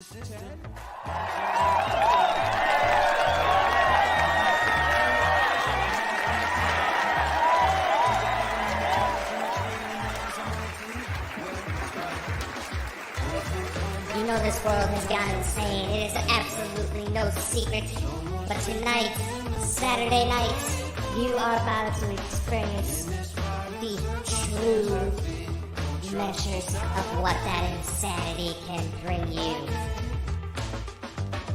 You know this world has gone insane. It is absolutely no secret. But tonight, Saturday night, you are about to experience the true measures of what that insanity can bring you.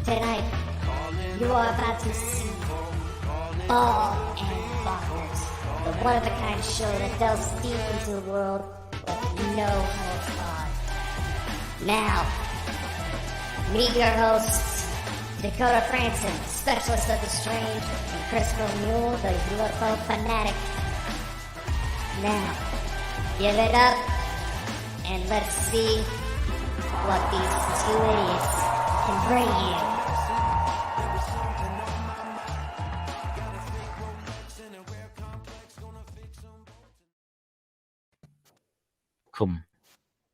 Tonight, you are about to see Bald and Bonkers, the one-of-a-kind show that delves deep into the world with no holds barred. Now, meet your hosts, Dakota Frandsen, specialist of the strange, and Christopher Moule, the UFO fanatic. Now, give it up, and let's see what these two idiots can bring you.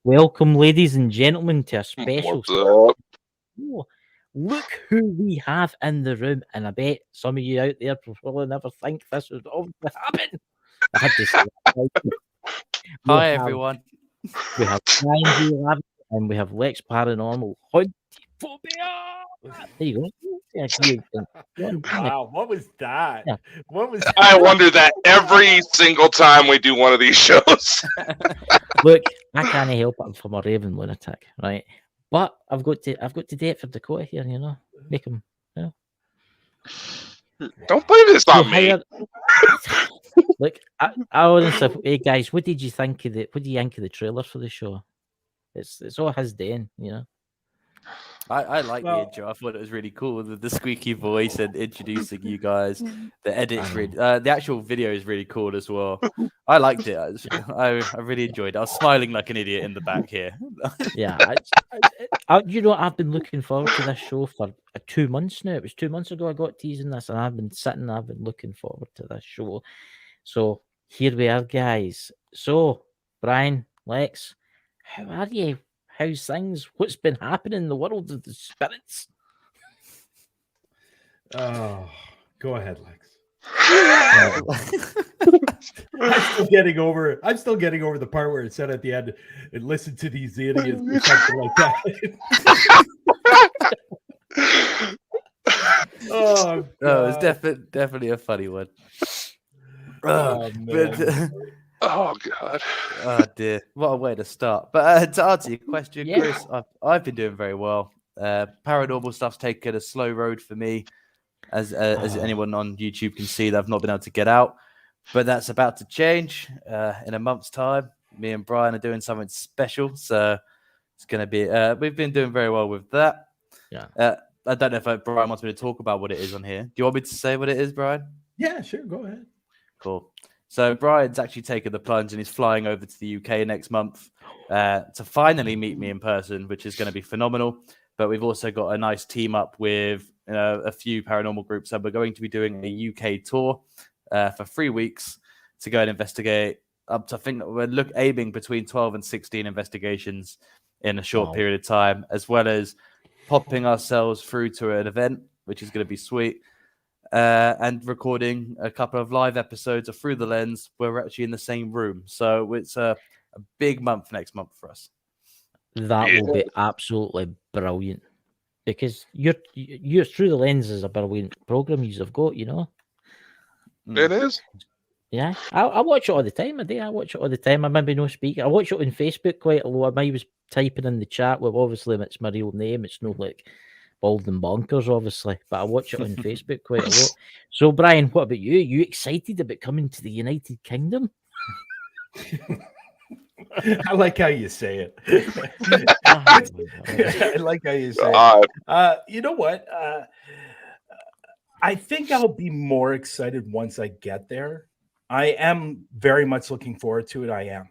Welcome, ladies and gentlemen, to a special. What's up? Oh, look who we have in the room, and I bet some of you out there probably never think this would obviously happen. I had to say that. Hi, everyone. We have Bryan here, and we have Lex Paranormal. HuntaPhobia. There you go. Wow, what was that? Yeah. What was I wonder that every single time we do one of these shows. Look, I can't help it. I'm from a raving lunatic, right? But I've got to do it for Dakota here, you know. Make him, you know. Don't blame this on me. Look, I honestly, hey guys, what did you think of the trailer for the show? It's all his doing, you know. I like the intro. I thought it was really cool. The squeaky voice and introducing you guys. The edit's really, the actual video is really cool as well. I liked it. I really enjoyed it. I was smiling like an idiot in the back here. Yeah, you know, I've been looking forward to this show for 2 months now. It was 2 months ago I got teasing this, and I've been looking forward to this show. So here we are, guys. So, Bryan, Lex, how are you? How's things? What's been happening in the world of the spirits? Oh, go ahead, Lex. I'm still getting over the part where it said at the end, and listen to these idiots or something like that. Oh, it's definitely a funny one. Oh, man. Oh God! Oh dear, what a way to start. But to answer your question, Yeah. Chris, I've been doing very well. Paranormal stuff's taken a slow road for me, as anyone on YouTube can see. That I've not been able to get out, but that's about to change in a month's time. Me and Bryan are doing something special, so it's going to be. We've been doing very well with that. Yeah. I don't know if Bryan wants me to talk about what it is on here. Do you want me to say what it is, Bryan? Yeah, sure. Go ahead. Cool. So Bryan's actually taken the plunge and he's flying over to the UK next month to finally meet me in person, which is going to be phenomenal. But we've also got a nice team up with a few paranormal groups, and we're going to be doing a UK tour for 3 weeks to go and investigate up to, I think we're aiming between 12 and 16 investigations in a short period of time, as well as popping ourselves through to an event, which is going to be sweet. And recording a couple of live episodes of Through the Lens where we're actually in the same room. So it's a big month next month for us. That will be absolutely brilliant, because you're Through the Lens is a brilliant program you've got, you know. It is. Yeah, I watch it all the time. I watch it all the time. I maybe no speaker. I watch it on Facebook quite a lot. I was typing in the chat. Well, obviously it's my real name. It's not like Bald and Bonkers, obviously, but I watch it on Facebook quite a lot. So, Bryan, what about you? Are you excited about coming to the United Kingdom? I like how you say it. I like how you say it. You know what? I think I'll be more excited once I get there. I am very much looking forward to it. I am.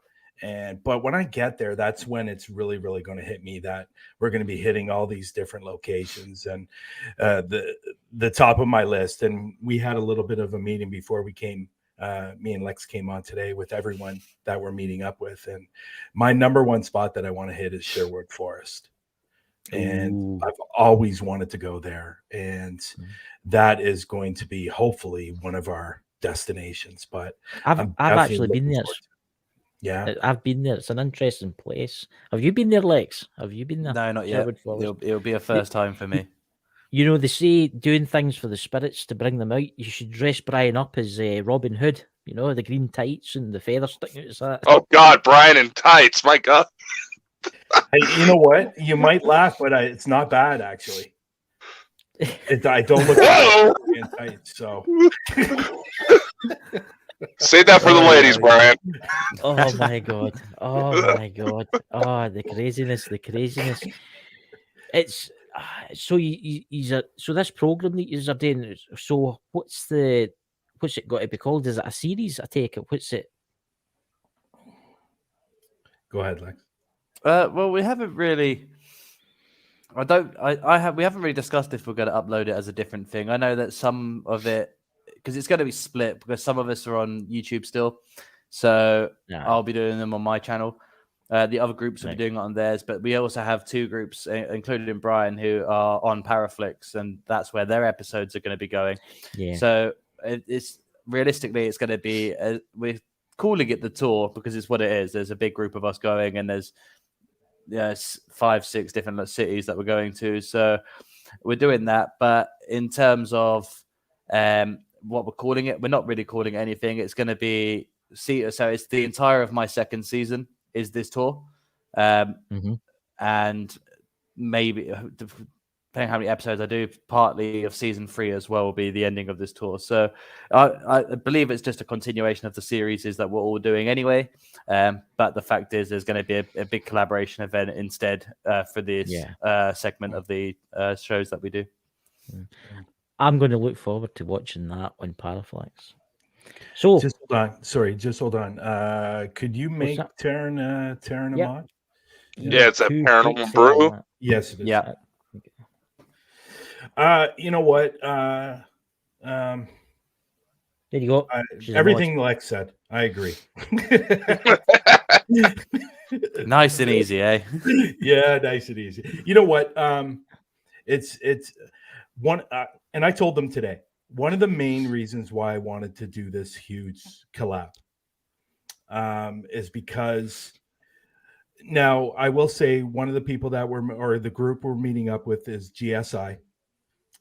But when I get there, that's when it's really, really going to hit me that we're going to be hitting all these different locations, and the top of my list. And we had a little bit of a meeting before we came. Me and Lex came on today with everyone that we're meeting up with. And my number one spot that I want to hit is Sherwood Forest. and Ooh. I've always wanted to go there, and that is going to be hopefully one of our destinations. But I've I'm actually definitely been looking there. forward to it. Yeah. I've been there. It's an interesting place. Have you been there, Lex? Have you been there? No, not yet. Sherwood Forest. It'll be a first time for me. You know, they say doing things for the spirits to bring them out. You should dress Bryan up as Robin Hood. You know, the green tights and the feathers sticking out his hat. Oh God, Bryan in tights. My God. Hey, you know what? You might laugh, but it's not bad actually. I don't look Whoa! tight, so Save that for the ladies, Bryan. Oh my god! Oh my god! Oh, the craziness! The craziness! It's so so this program that you're doing. So what's it got to be called? Is it a series? I take it. What's it? go ahead, Lex. Well, we haven't really. We haven't really discussed if we're going to upload it as a different thing. I know that some of it, because it's going to be split, because some of us are on YouTube still, so Yeah. I'll be doing them on my channel. The other groups will be doing it on theirs, but we also have two groups, including Bryan, who are on Paraflix, and that's where their episodes are going to be going. Yeah. So it's realistically, it's going to be we're calling it the tour because it's what it is. There's a big group of us going, and there's 5-6 different cities that we're going to. So we're doing that. But in terms of what we're calling it, we're not really calling it anything. It's going to be so it's the entire of my second season is this tour, and maybe depending how many episodes I do, partly of season 3 as well will be the ending of this tour. So I believe it's just a continuation of the series that we're all doing anyway. But the fact is, there's going to be a big collaboration event instead for this segment of the shows that we do. I'm going to look forward to watching that on Paraflex. So Just hold on. Sorry, just hold on. Could you make that? Taryn a Yep. mod? Yeah, it's a Two paranormal tweets brew. on that. Yes, it is. Yeah. You know what? There you go. She's a Everything Lex said, I agree. Nice and easy, eh? Yeah, nice and easy. You know what? It's one, and I told them today. One of the main reasons why I wanted to do this huge collab is because now I will say one of the people that or the group we're meeting up with is GSI,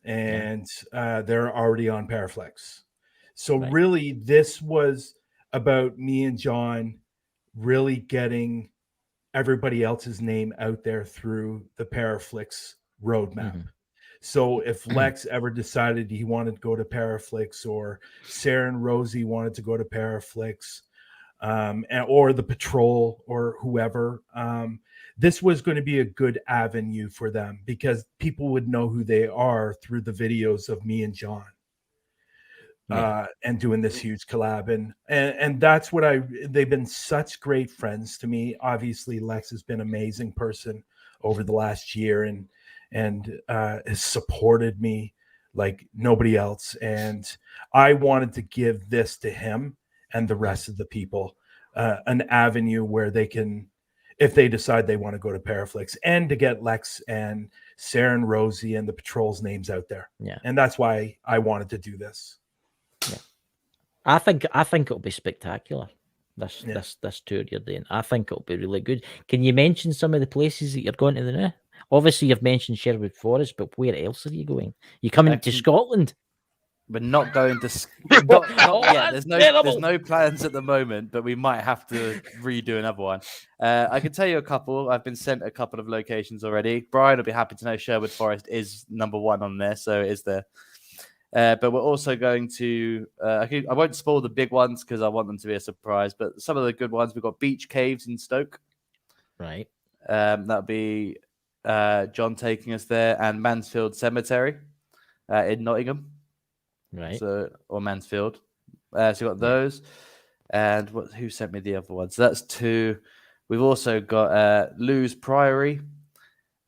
and they're already on Paraflex. So really, this was about me and John really getting everybody else's name out there through the Paraflix roadmap. So if Lex ever decided he wanted to go to Paraflix, or Sarah and Rosie wanted to go to Paraflix, or the patrol or whoever, this was going to be a good avenue for them because people would know who they are through the videos of me and John. And doing this huge collab, and that's what they've been such great friends to me. Obviously, Lex has been an amazing person over the last year, and has supported me like nobody else. And I wanted to give this to him and the rest of the people an avenue where they can, if they decide they want to go to Paraflix, and to get Lex and Sarah and Rosie and the patrol's names out there. Yeah. And that's why I wanted to do this. Yeah. I think it'll be spectacular. This tour you're doing. I think it'll be really good. Can you mention some of the places that you're going to now? Obviously, you've mentioned Sherwood Forest, but where else are you going? You coming to Scotland? We're not going to. Not yet. There's terrible. no plans at the moment, but we might have to redo another one. I can tell you a couple. I've been sent a couple of locations already. Bryan will be happy to know Sherwood Forest is number 1 on there, so it is there. But we're also going to. I won't spoil the big ones because I want them to be a surprise. But some of the good ones, we've got Beach Caves in Stoke. Right. That'll be John taking us there, and Mansfield Cemetery in Nottingham. Right. So, or Mansfield. So we got those. And who sent me the other ones? So that's 2. We've also got Lewes Priory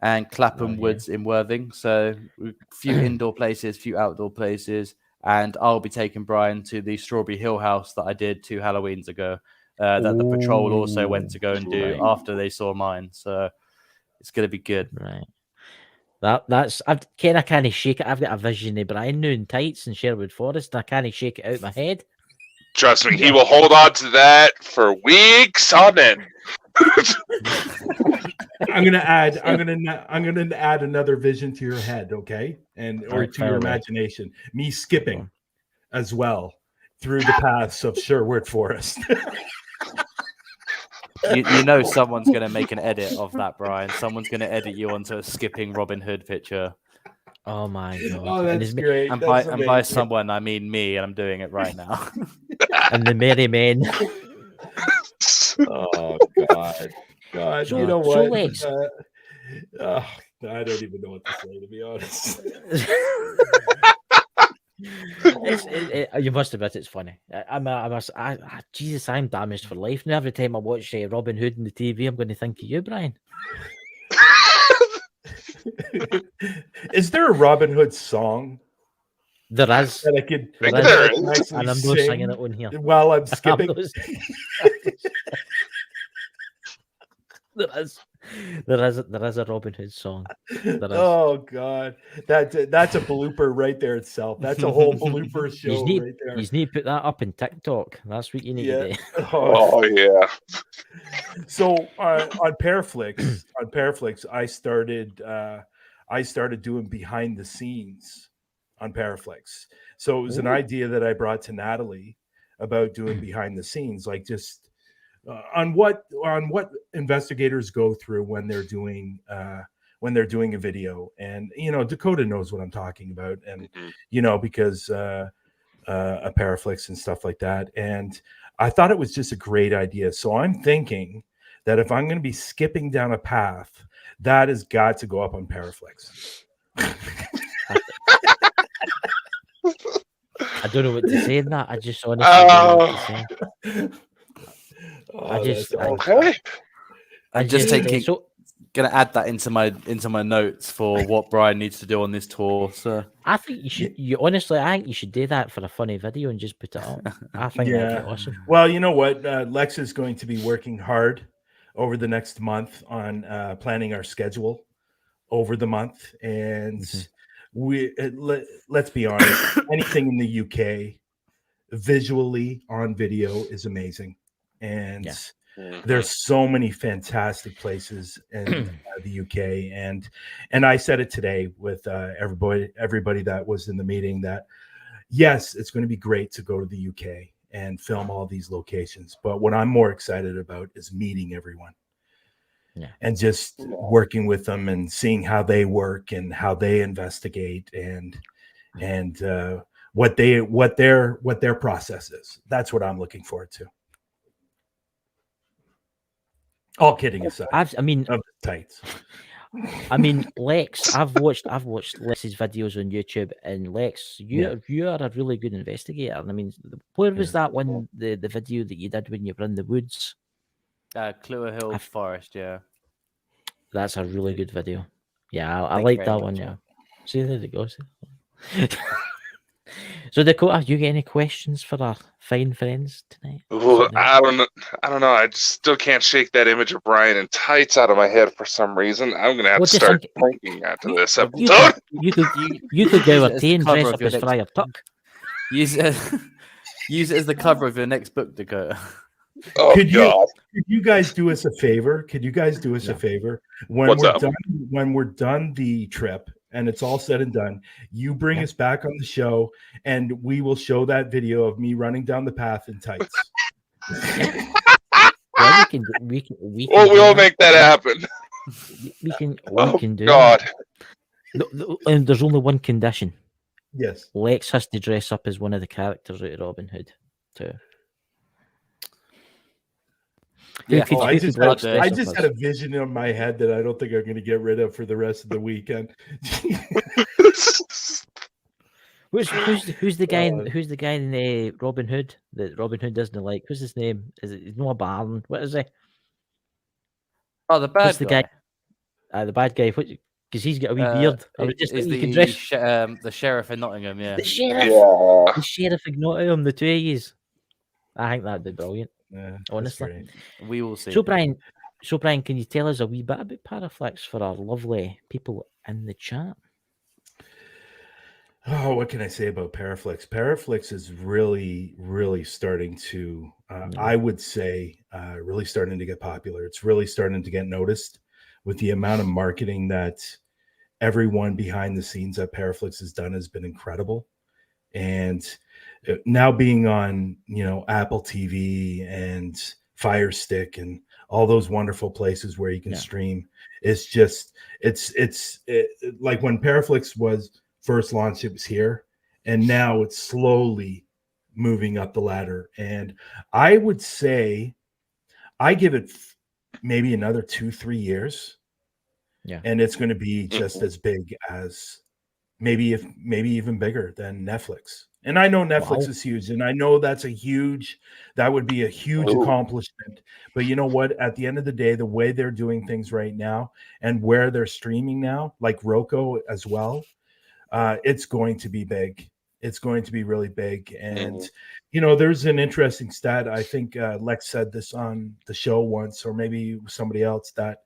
and Clapham Woods in Worthing. So a few indoor places, few outdoor places. And I'll be taking Bryan to the Strawberry Hill House that I did 2 Halloweens ago. That the patrol also went to go and do after they saw mine. So it's going to be good. Right. That's I can't shake it. I've got a vision of Bryan now in tights in Sherwood Forest, and I can't shake it out my head. Trust me, he will hold on to that for weeks on end. I'm gonna add another vision to your head, okay, or to your imagination. Me skipping as well through the paths of Sherwood Forest. You know someone's going to make an edit of that, Brian. Someone's going to edit you onto a skipping Robin Hood picture. Oh my god! Oh, that's great. And That's by someone, I mean me, and I'm doing it right now. And the merry men. Oh God! So- you know so what? Lex- I don't even know what to say, to be honest. You must admit it's funny. Jesus, I'm damaged for life now. Every time I watch Robin Hood on the TV, I'm going to think of you, Brian. Is there a Robin Hood song There is, that I could There is. nicely and I'm not sing singing it on here. while I'm skipping? There is a Robin Hood song. There is. Oh God, that's a blooper right there itself. That's a whole blooper show You right there. need to put that up in TikTok. That's what you need to do. Oh yeah. So on Paraflix, I started doing behind the scenes on Paraflix. So it was an idea that I brought to Natalie about doing behind the scenes, like just on what investigators go through when they're doing a video. And Dakota knows what I'm talking about, and because a Paraflix and stuff like that. And I thought it was just a great idea. So I'm thinking that if I'm going to be skipping down a path, that has got to go up on Paraflix. I don't know what to say in that. I just honestly don't know what to say. Okay. I'm just taking. So, Gonna add that into my notes for what Brian needs to do on this tour. So I think you should. I think you should do that for a funny video and just put it up. I think that'd be awesome. Well, you know what? Lex is going to be working hard over the next month on planning our schedule over the month, and let's be honest. Anything in the UK visually on video is amazing, and there's so many fantastic places in the UK, and I said it today with everybody that was in the meeting that yes, it's going to be great to go to the UK and film all these locations, but what I'm more excited about is meeting everyone and just working with them and seeing how they work and how they investigate and what their process is. That's what I'm looking forward to. All kidding aside, Lex, I've watched Lex's videos on YouTube, and Lex, you are a really good investigator. And I mean, where was that one, the video that you did when you were in the woods? Clewer Hill Forest, yeah. That's a really good video. Yeah, I like that one. Yeah. See, there it goes. So Dakota, you get any questions for our fine friends tonight? Well, I don't know. I just still can't shake that image of Brian in tights out of my head for some reason. I'm gonna have to start thinking after this episode. You could go with tea and dress up as Friar Tuck. Use it as the cover of your next book, Dakota. Oh, could you guys do us a favor? When we're done the trip and it's all said and done, you bring us back on the show and we will show that video of me running down the path in tights. Well, we can we'll make that happen. We can do God. that. And there's only one condition. Yes. Lex has to dress up as one of the characters out of Robin Hood too. Yeah, I just had a vision in my head that I don't think I'm going to get rid of for the rest of the weekend. Who's the guy? Who's the guy in the Robin Hood that Robin Hood doesn't like? Who's his name? Is it Noah Barn? What is he? Oh, the bad guy. The bad guy. Because he's got a wee beard. The sheriff in Nottingham. Yeah. The sheriff. The sheriff of Nottingham. The two of yous. I think that'd be brilliant. Yeah, honestly, we will see. So Brian, So, Brian, can you tell us a wee bit about Paraflex for our lovely people in the chat? Oh, what can I say about Paraflex? Paraflex is really, really starting to, I would say, really starting to get popular. It's really starting to get noticed with the amount of marketing that everyone behind the scenes at Paraflex has done has been incredible. And now being on, Apple TV and Fire Stick and all those wonderful places where you can stream, it's just, it's like when Paraflex was first launched, it was here, and now it's slowly moving up the ladder. And I would say I give it maybe another 2-3 years, and it's going to be just as big as maybe even bigger than Netflix. And I know Netflix is huge, and I know that would be a huge accomplishment. But you know what? At the end of the day, the way they're doing things right now and where they're streaming now, like Roku as well, it's going to be big. It's going to be really big. And, there's an interesting stat. I think Lex said this on the show once, or maybe somebody else, that,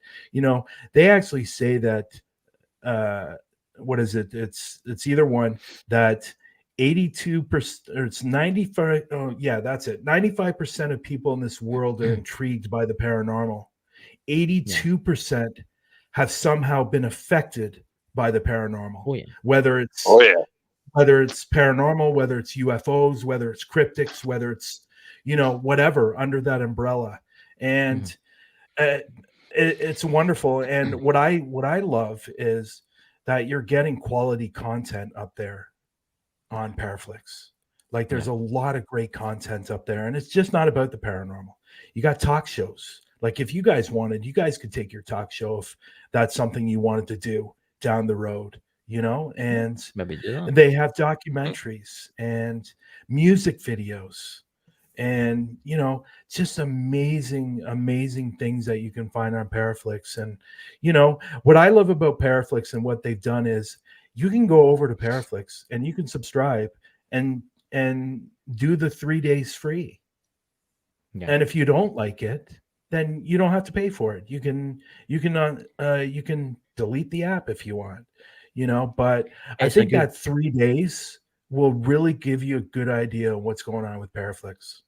they actually say that, what is it? It's either one that 82% or it's 95. Oh yeah, that's it. 95% of people in this world are intrigued by the paranormal. 82% have somehow been affected by the paranormal. Whether it's paranormal, whether it's UFOs, whether it's cryptics, whether it's whatever under that umbrella. And it's wonderful. And what I love is that you're getting quality content up there on Paraflex. Like there's a lot of great content up there, and it's just not about the paranormal. You got talk shows. Like if you guys wanted, you guys could take your talk show if that's something you wanted to do down the road, and maybe they have documentaries and music videos and just amazing things that you can find on Paraflex. And what I love about Paraflex and what they've done is you can go over to Paraflex and you can subscribe and do the 3 days free. And if you don't like it, then you don't have to pay for it. You can delete the app if you want, but I think that 3 days will really give you a good idea of what's going on with Paraflex.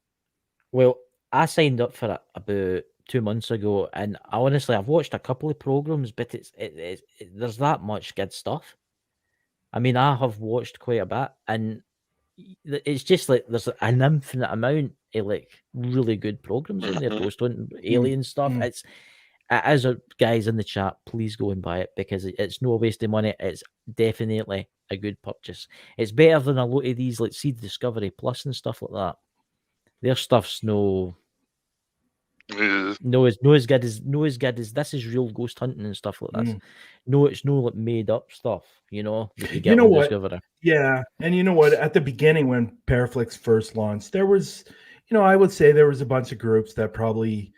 Well, I signed up for it about 2 months ago, and honestly, I've watched a couple of programs, but there's that much good stuff. I mean, I have watched quite a bit, and it's just like there's an infinite amount of like really good programs in there, ghost hunting, alien stuff. It's as guys in the chat, please go and buy it because it's no waste of money. It's definitely a good purchase. It's better than a lot of these like Seed Discovery Plus and stuff like that. Their stuff's no as good as this is real ghost hunting and stuff like this. No, it's no like made up stuff, that you get on Discovery. Yeah, and you know what? At the beginning when Paraflex first launched, there was, I would say there was a bunch of groups that probably,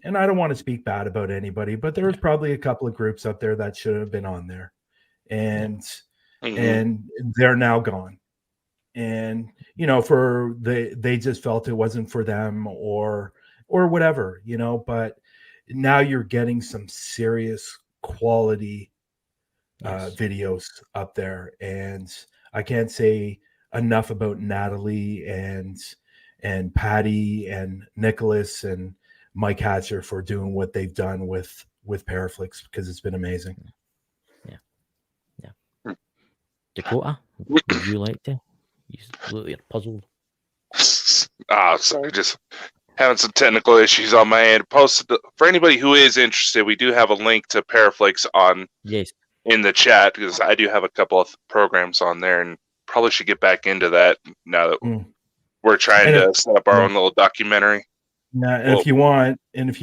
and I don't want to speak bad about anybody, but there was probably a couple of groups up there that should have been on there, and they're now gone. And they just felt it wasn't for them or whatever, but now you're getting some serious quality videos up there. And I can't say enough about Natalie and Patty and Nicholas and Mike Hatcher for doing what they've done with Paraflex, because it's been amazing. Dakota, would you like to? You're puzzled. Sorry, just having some technical issues on my end. Posted for anybody who is interested. We do have a link to Paraflex in the chat, because I do have a couple of programs on there, and probably should get back into that now that we're trying to set up our own little documentary. Yeah, and if you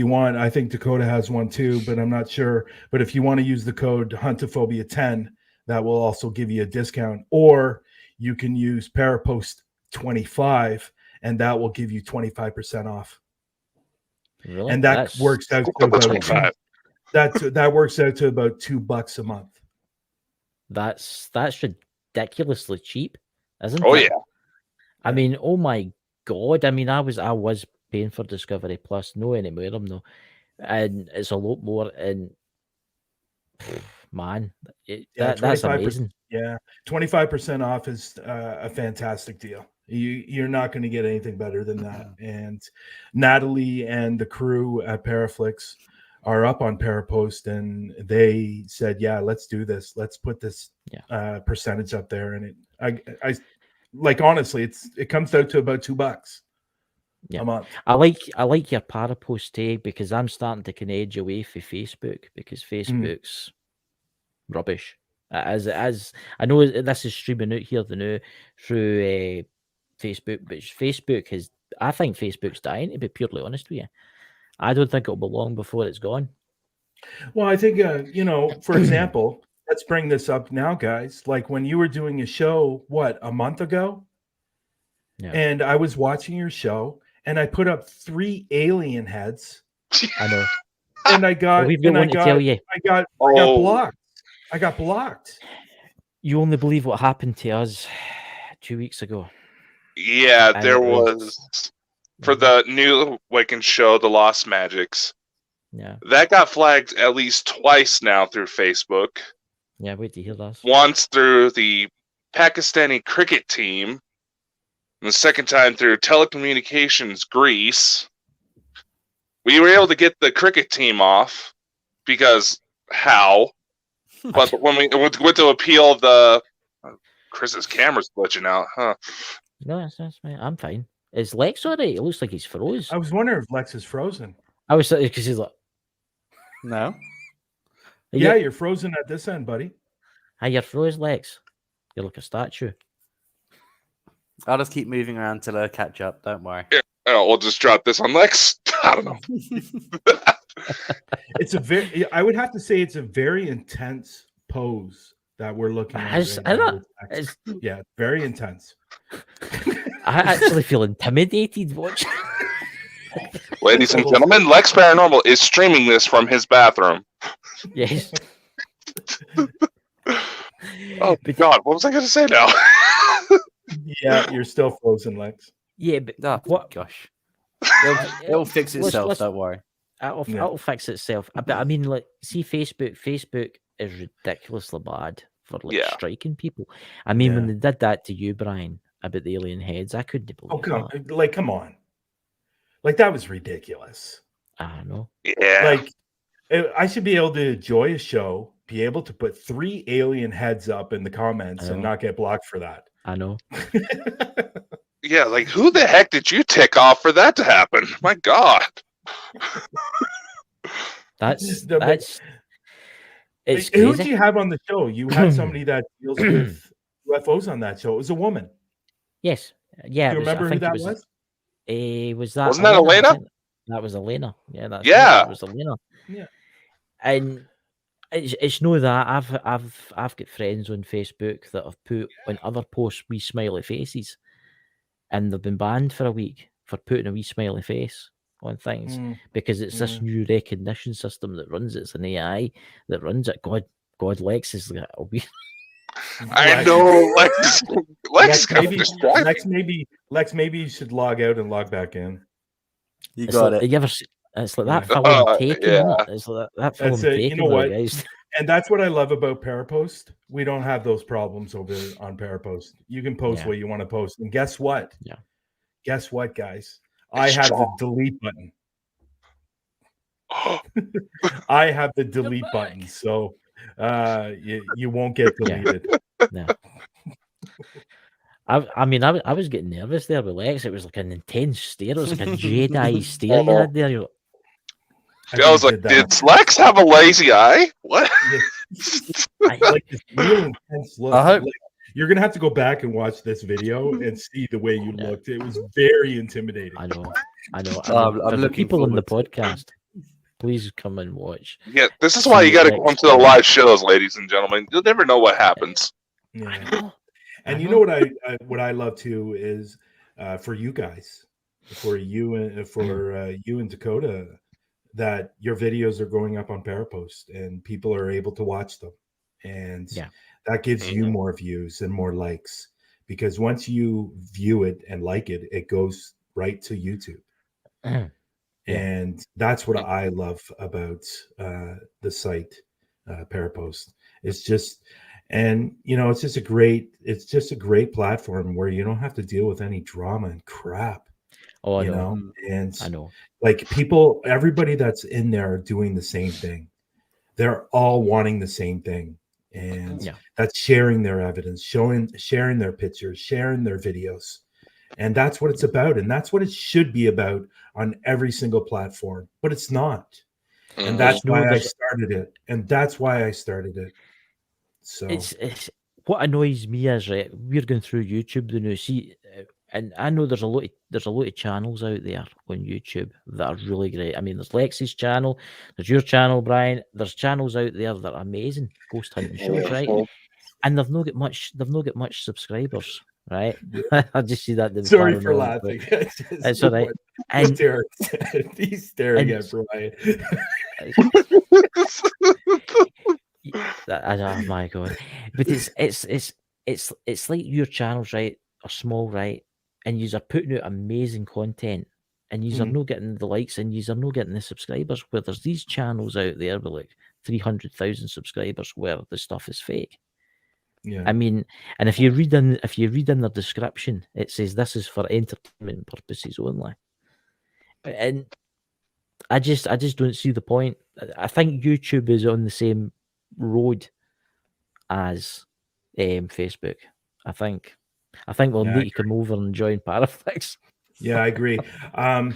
want, I think Dakota has one too, but I'm not sure. But if you want to use the code HuntaPhobia 10, that will also give you a discount, or you can use Parapost 25, and that will give you 25% off. Really? And that works out to about that works out to about $2 a month. That's ridiculously cheap, isn't it? Yeah. I mean, oh my God. I mean, I was paying for Discovery Plus, no anymore. I'm no. and it's a lot more. And man, that's 25%. amazing. Yeah, 25% off is a fantastic deal. You're not going to get anything better than that. And Natalie and the crew at Paraflix are up on Parapost, and they said, "Yeah, let's do this. Let's put this percentage up there." And I like, honestly, it comes out to about $2 a month. I like your Parapost tag, because I'm starting to kind of edge away from Facebook, because Facebook's rubbish. As I know this is streaming out here now through Facebook, but I think Facebook's dying, to be purely honest with you. I don't think it'll be long before it's gone. Well, I think for example, let's bring this up now, guys. Like when you were doing a show, a month ago? Yeah. And I was watching your show, and I put up 3 alien heads. I know. And I got blocked. I got blocked. You only believe what happened to us 2 weeks ago. Yeah, there was for the new Wiccan show, The Lost Magics. Yeah. That got flagged at least twice now through Facebook. Yeah, wait to hear that. Once through the Pakistani cricket team, and the second time through telecommunications Greece. We were able to get the cricket team off because how? But when we went to appeal, Chris's camera's glitching out, huh? No, that's fine. I'm fine. Is Lex alright? It looks like he's froze. I was wondering if Lex is frozen. I was because he's like, no. Yeah, you're frozen at this end, buddy. Hi, you're froze, Lex. You're like a statue. I'll just keep moving around till I catch up. Don't worry. Yeah, we'll just drop this on Lex. I don't know. I would have to say it's a very intense pose that we're looking at. Yeah, very intense. I actually feel intimidated watching. Ladies and gentlemen, Lex Paranormal is streaming this from his bathroom. Yes. Oh God, what was I going to say now? Yeah, you're still frozen, Lex. Yeah, but what? Gosh, it'll fix itself. Don't worry. It'll fix itself. But I mean, like, see, Facebook is ridiculously bad for striking people. I mean, when they did that to you, Bryan, about the alien heads, I couldn't believe it. Come on. Like, that was ridiculous. I know. Yeah. Like, I should be able to enjoy a show, be able to put 3 alien heads up in the comments and not get blocked for that. I know. Yeah, like, who the heck did you tick off for that to happen? My God. It's who did you have on the show? You had somebody that deals with UFOs on that show. It was a woman. Yes. Yeah. Do you remember who that was? Wasn't that Elena? That was Elena. Yeah. That was Elena. Yeah. And it's no that I've got friends on Facebook that have put on other posts wee smiley faces, and they've been banned for a week for putting a wee smiley face on things because it's this new recognition system that runs it. It's an AI that runs it. God, Lex is like a wee. I know, Lex maybe you should log out and log back in. You got it. You ever? It's like that film Taken. Yeah. It's like that film Taken. You know what? Guys. And that's what I love about Parapost. We don't have those problems over on Parapost. You can post what you want to post, and guess what? Yeah. Guess what, guys? I have the delete button. I have the delete button, so you won't get deleted. Yeah. I was getting nervous there with Lex. It was like an intense stare. It was like a Jedi stare you had there. I was like, did Lex have a lazy eye? What? Like this real intense look. You're gonna have to go back and watch this video and see the way you looked. It was very intimidating. I know. I'm looking people in the podcast. Please come and watch. Yeah, this is why you got to come to the live shows, ladies and gentlemen. You'll never know what happens. Yeah. And you know what I love too is for you guys, for you and Dakota, that your videos are going up on Parapost and people are able to watch them, and that gives you more views and more likes, because once you view it and like it, it goes right to YouTube. And that's what I love about the site, Parapost. It's just, and it's just a great platform where you don't have to deal with any drama and crap. Oh, I you know. know, and I know. like everybody that's in there are doing the same thing. They're all wanting the same thing, and that's sharing their evidence, sharing their pictures, sharing their videos. And that's what it's about. And that's what it should be about on every single platform. But it's not. And that's why I started it. So it's what annoys me is, right, we're going through YouTube, and I know there's a lot of channels out there on YouTube that are really great. I mean, there's Lex's channel, there's your channel, Brian. There's channels out there that are amazing, ghost hunting shows, right? And they've not got much subscribers, right? I just see that. Sorry for laughing. It's all right. And he's staring at Brian. Oh my god! But it's like your channels, right, are small, right, and you are putting out amazing content, and you are not getting the likes, and you are not getting the subscribers. Where there's these channels out there with like 300,000 subscribers, where the stuff is fake. Yeah, I mean, and if you read in the description, it says this is for entertainment purposes only, and I just don't see the point. I think YouTube is on the same road as Facebook. I think we'll need to come over and join Paraflix. Yeah, I agree. I'll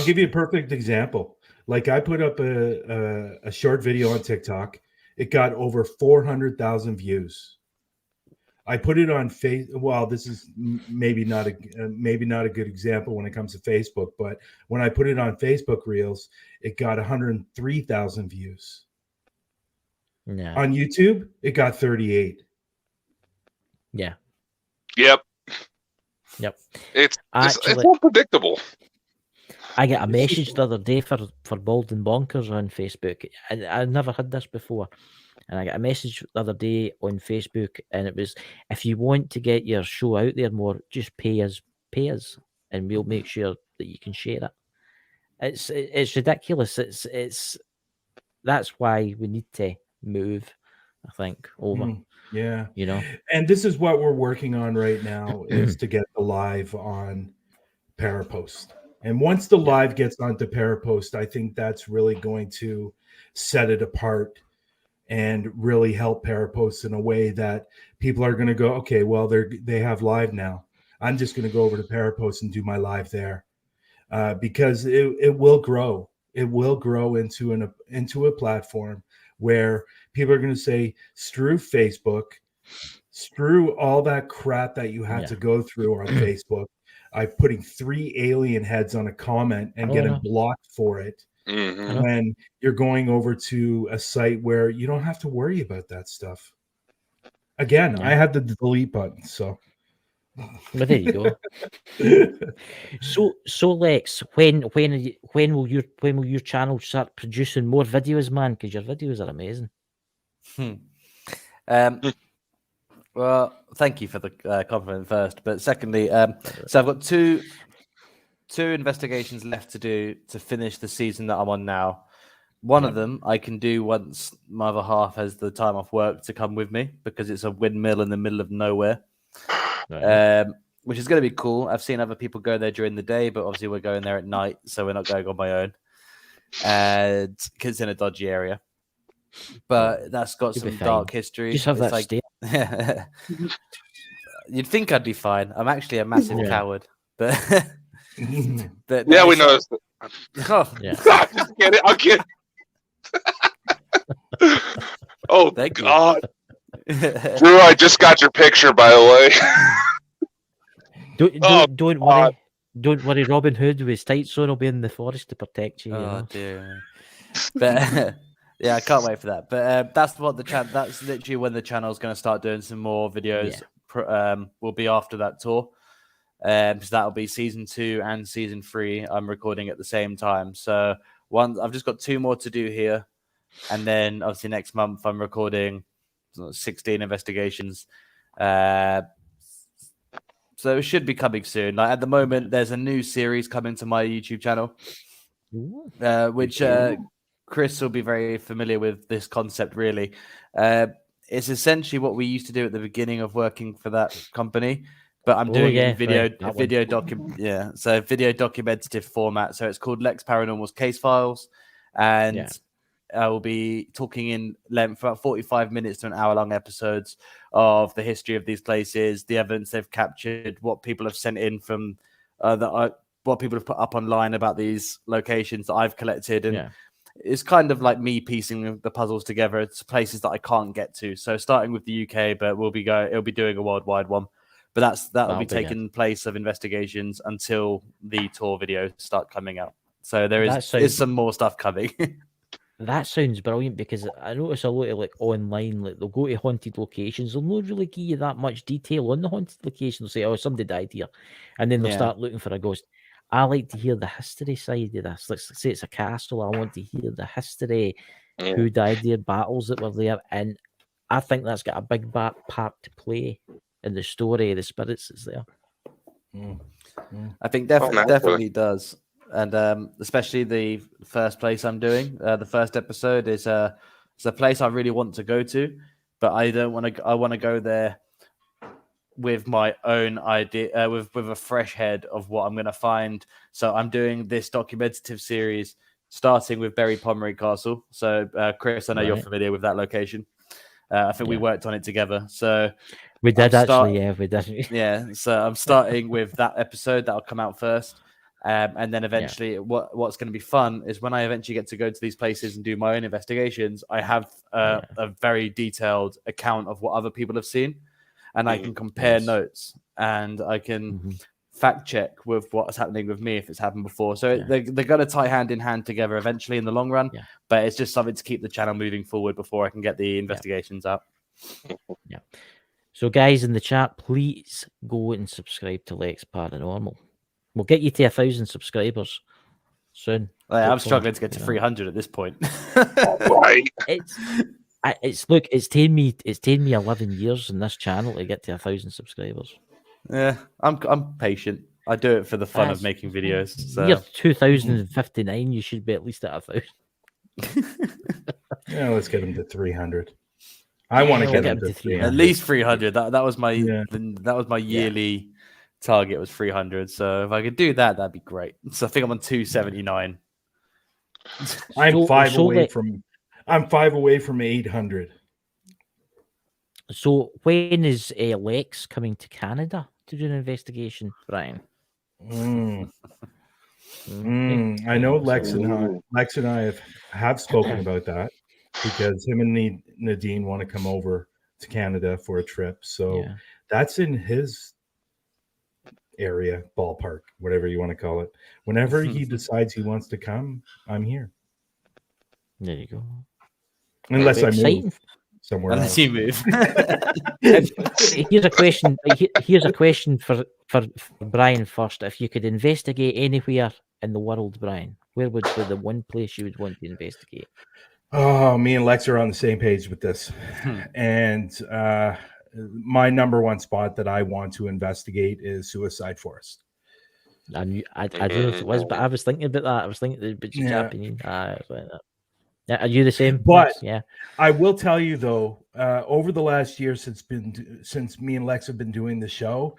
give you a perfect example. Like I put up a short video on TikTok. It got over 400,000 views. I put it on Well, this is maybe not a good example when it comes to Facebook, but when I put it on Facebook Reels, it got 103,000 views. Yeah. On YouTube, it got 38. Yeah. Yep. It's unpredictable. I got a message the other day for Bald and Bonkers on Facebook. I never had this before. And I got a message the other day on Facebook, and it was, if you want to get your show out there more, just pay us, and we'll make sure that you can share it. It's ridiculous. That's why we need to move, I think, over. Yeah. And this is what we're working on right now is to get the live on Parapost. And once the live gets onto Parapost, I think that's really going to set it apart and really help Parapost in a way that people are going to go, okay, well, they have live now. I'm just going to go over to Parapost and do my live there, because it will grow. It will grow into a platform where people are going to say, screw Facebook, screw all that crap that you had to go through on Facebook. I'm putting 3 alien heads on a comment and getting blocked for it. When you're going over to a site where you don't have to worry about that stuff. Again, I have the delete button, so. Well, there you go. So Lex, when will your channel start producing more videos, man? Because your videos are amazing. Well, thank you for the compliment first, but secondly, so I've got two investigations left to do to finish the season that I'm on now. One of them I can do once my other half has the time off work to come with me, because it's a windmill in the middle of nowhere, which is going to be cool. I've seen other people go there during the day, but obviously we're going there at night, so we're not going on my own, and because it's in a dodgy area. But that's got some dark history. Just have that state. You'd think I'd be fine. I'm actually a massive coward, but. We noticed. I'll get it. Oh, thank God. Drew, I just got your picture, by the way. Don't worry. Don't worry, Robin Hood with his tights on will be in the forest to protect you. Oh, dear. But yeah, I can't wait for that. But that's literally when the channel's going to start doing some more videos. Will be after that tour. Because that'll be season 2 and season 3. I'm recording at the same time. So I've just got 2 more to do here. And then obviously next month I'm recording 16 investigations. So it should be coming soon. Like at the moment, there's a new series coming to my YouTube channel. which Chris will be very familiar with this concept, really. It's essentially what we used to do at the beginning of working for that company, but I'm doing it in video documentative format. So it's called Lex Paranormal's Case Files, and I will be talking in length, about 45 minutes to an hour-long episodes of the history of these places, the evidence they've captured, what people have sent in from what people have put up online about these locations that I've collected, and it's kind of like me piecing the puzzles together. It's places that I can't get to. So starting with the UK, but it'll be doing a worldwide one. But that'll be taking place of investigations until the tour videos start coming out. So there's some more stuff coming. That sounds brilliant, because I notice a lot of like online, like they'll go to haunted locations, they'll not really give you that much detail on the haunted location. They'll say, "Oh, somebody died here," and then they'll start looking for a ghost. I like to hear the history side of this. Let's say it's a castle. I want to hear the history, who died there, battles that were there, and I think that's got a big part to play in the story, the spirits that's there. I think definitely does. And especially the first place I'm doing, the first episode is it's a place I really want to go to, but I don't want to. I want to go there with my own idea, with a fresh head of what I'm going to find. So I'm doing this documentative series starting with Bury Pomeroy Castle. So Chris, I know you're familiar with that location. I think we worked on it together. So we did we did. Yeah. So I'm starting with that episode that'll come out first. And then eventually what's going to be fun is when I eventually get to go to these places and do my own investigations, I have a very detailed account of what other people have seen, and I can compare notes, and I can fact check with what's happening with me if it's happened before. So they're going to tie hand in hand together eventually in the long run, but it's just something to keep the channel moving forward before I can get the investigations out. Yeah. So guys in the chat, please go and subscribe to Lex Paranormal. We'll get you to 1,000 subscribers soon. I'm struggling to get to 300 at this point. It's taken me 11 years in this channel to get to 1,000 subscribers. Yeah, I'm patient. I do it for the fun of making videos. So. You're 2059. You should be at least at 1,000. Yeah, let's get him to 300. I want to get him to 300. At least 300. That was my yearly target was 300. So if I could do that, that'd be great. So I think I'm on 279. I'm 5 away from 800. So when is Lex coming to Canada to do an investigation, Brian? I know Lex and I have spoken about that, because him and Nadine want to come over to Canada for a trip. So that's in his area, ballpark, whatever you want to call it. Whenever he decides he wants to come, I'm here. There you go. Unless I move somewhere else. You move. Here's a question for Brian first. If you could investigate anywhere in the world, Brian, where would be the one place you would want to investigate? Oh, me and Lex are on the same page with this. And my number one spot that I want to investigate is Suicide Forest. I don't know if it was, but I was thinking about that. I was thinking about your opinion. Are you the same? But yeah, I will tell you though, over the last year since me and Lex have been doing the show,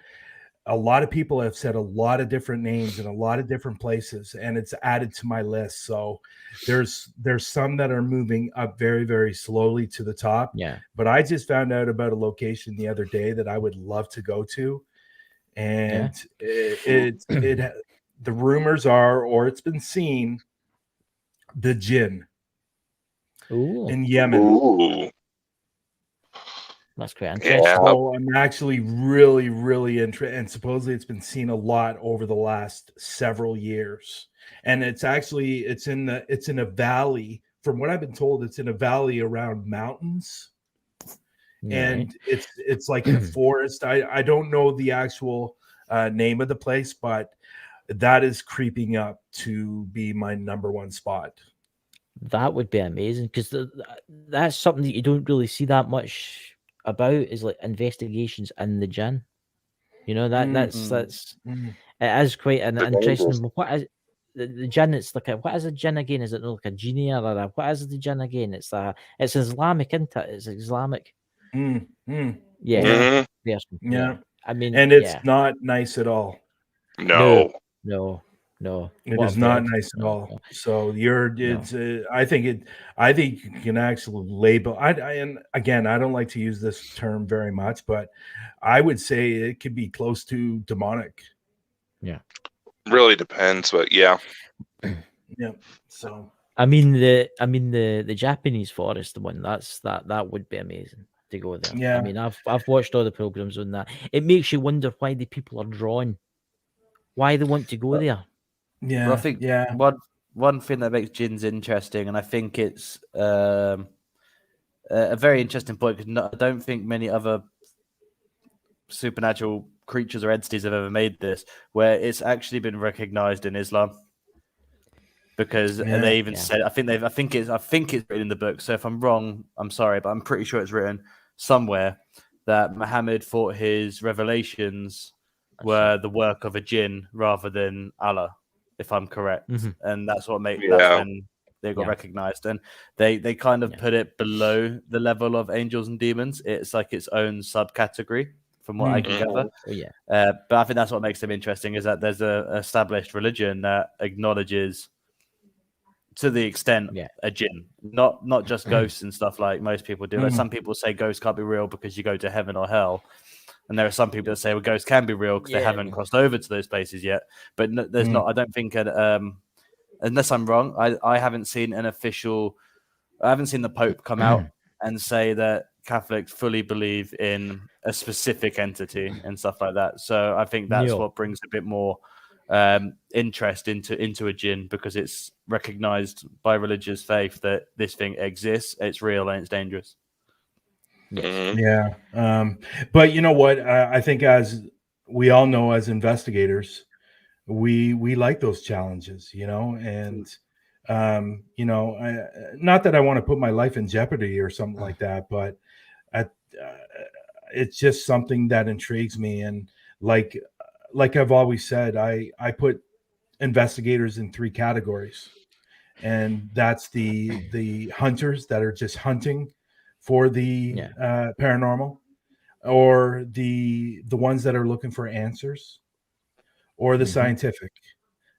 a lot of people have said a lot of different names in a lot of different places, and it's added to my list. So there's some that are moving up very, very slowly to the top. Yeah. But I just found out about a location the other day that I would love to go to, and the rumors are, or it's been seen, the Jinn. In Yemen. Ooh. That's quite interesting. Yeah. So I'm actually really, really interested, and supposedly it's been seen a lot over the last several years. And it's in a valley. From what I've been told, it's in a valley around mountains, and it's like in a forest. I don't know the actual name of the place, but that is creeping up to be my number one spot. That would be amazing, because that's something that you don't really see that much about, is like investigations in the Jinn. You know, that's it is quite an interesting. the jinn. It's like what is a jinn again? Is it like a genie or what is the jinn again? It's Islamic, isn't it? It's Islamic. Yeah. Yeah. I mean, and it's not nice at all. No. It is not nice at all. So I think you can actually label. And again, I don't like to use this term very much, but I would say it could be close to demonic. Yeah, really depends, but yeah. So I mean the Japanese forest one. That would be amazing to go there. Yeah. I mean, I've watched all the programs on that. It makes you wonder why the people are drawn, why they want to go there. Yeah, well, I think one thing that makes gins interesting, and I think it's a very interesting point because I don't think many other supernatural creatures or entities have ever made this, where it's actually been recognized in Islam. Because they even said, I think it's written in the book. So if I'm wrong, I'm sorry, but I'm pretty sure it's written somewhere that Muhammad thought his revelations were the work of a jinn rather than Allah, if I'm correct. And that's what that's when they got recognized. And they kind of put it below the level of angels and demons. It's like its own subcategory, from what I can gather. But I think that's what makes them interesting, is that there's a established religion that acknowledges, to the extent, a jinn, not just ghosts and stuff like most people do. Like some people say ghosts can't be real because you go to heaven or hell, and there are some people that say, well, ghosts can be real because they haven't crossed over to those places yet. But there's not. I don't think, unless I'm wrong, I haven't seen an official. I haven't seen the Pope come out and say that Catholics fully believe in a specific entity and stuff like that. So I think that's what brings a bit more interest into a jinn, because it's recognized by religious faith that this thing exists, it's real, and it's dangerous. But you know what, I think, as we all know, as investigators, we like those challenges, and not that I want to put my life in jeopardy or something like that, but it's just something that intrigues me. And like I've always said, I put investigators in 3 categories, and that's the hunters that are just hunting for the paranormal, or the ones that are looking for answers, or the scientific.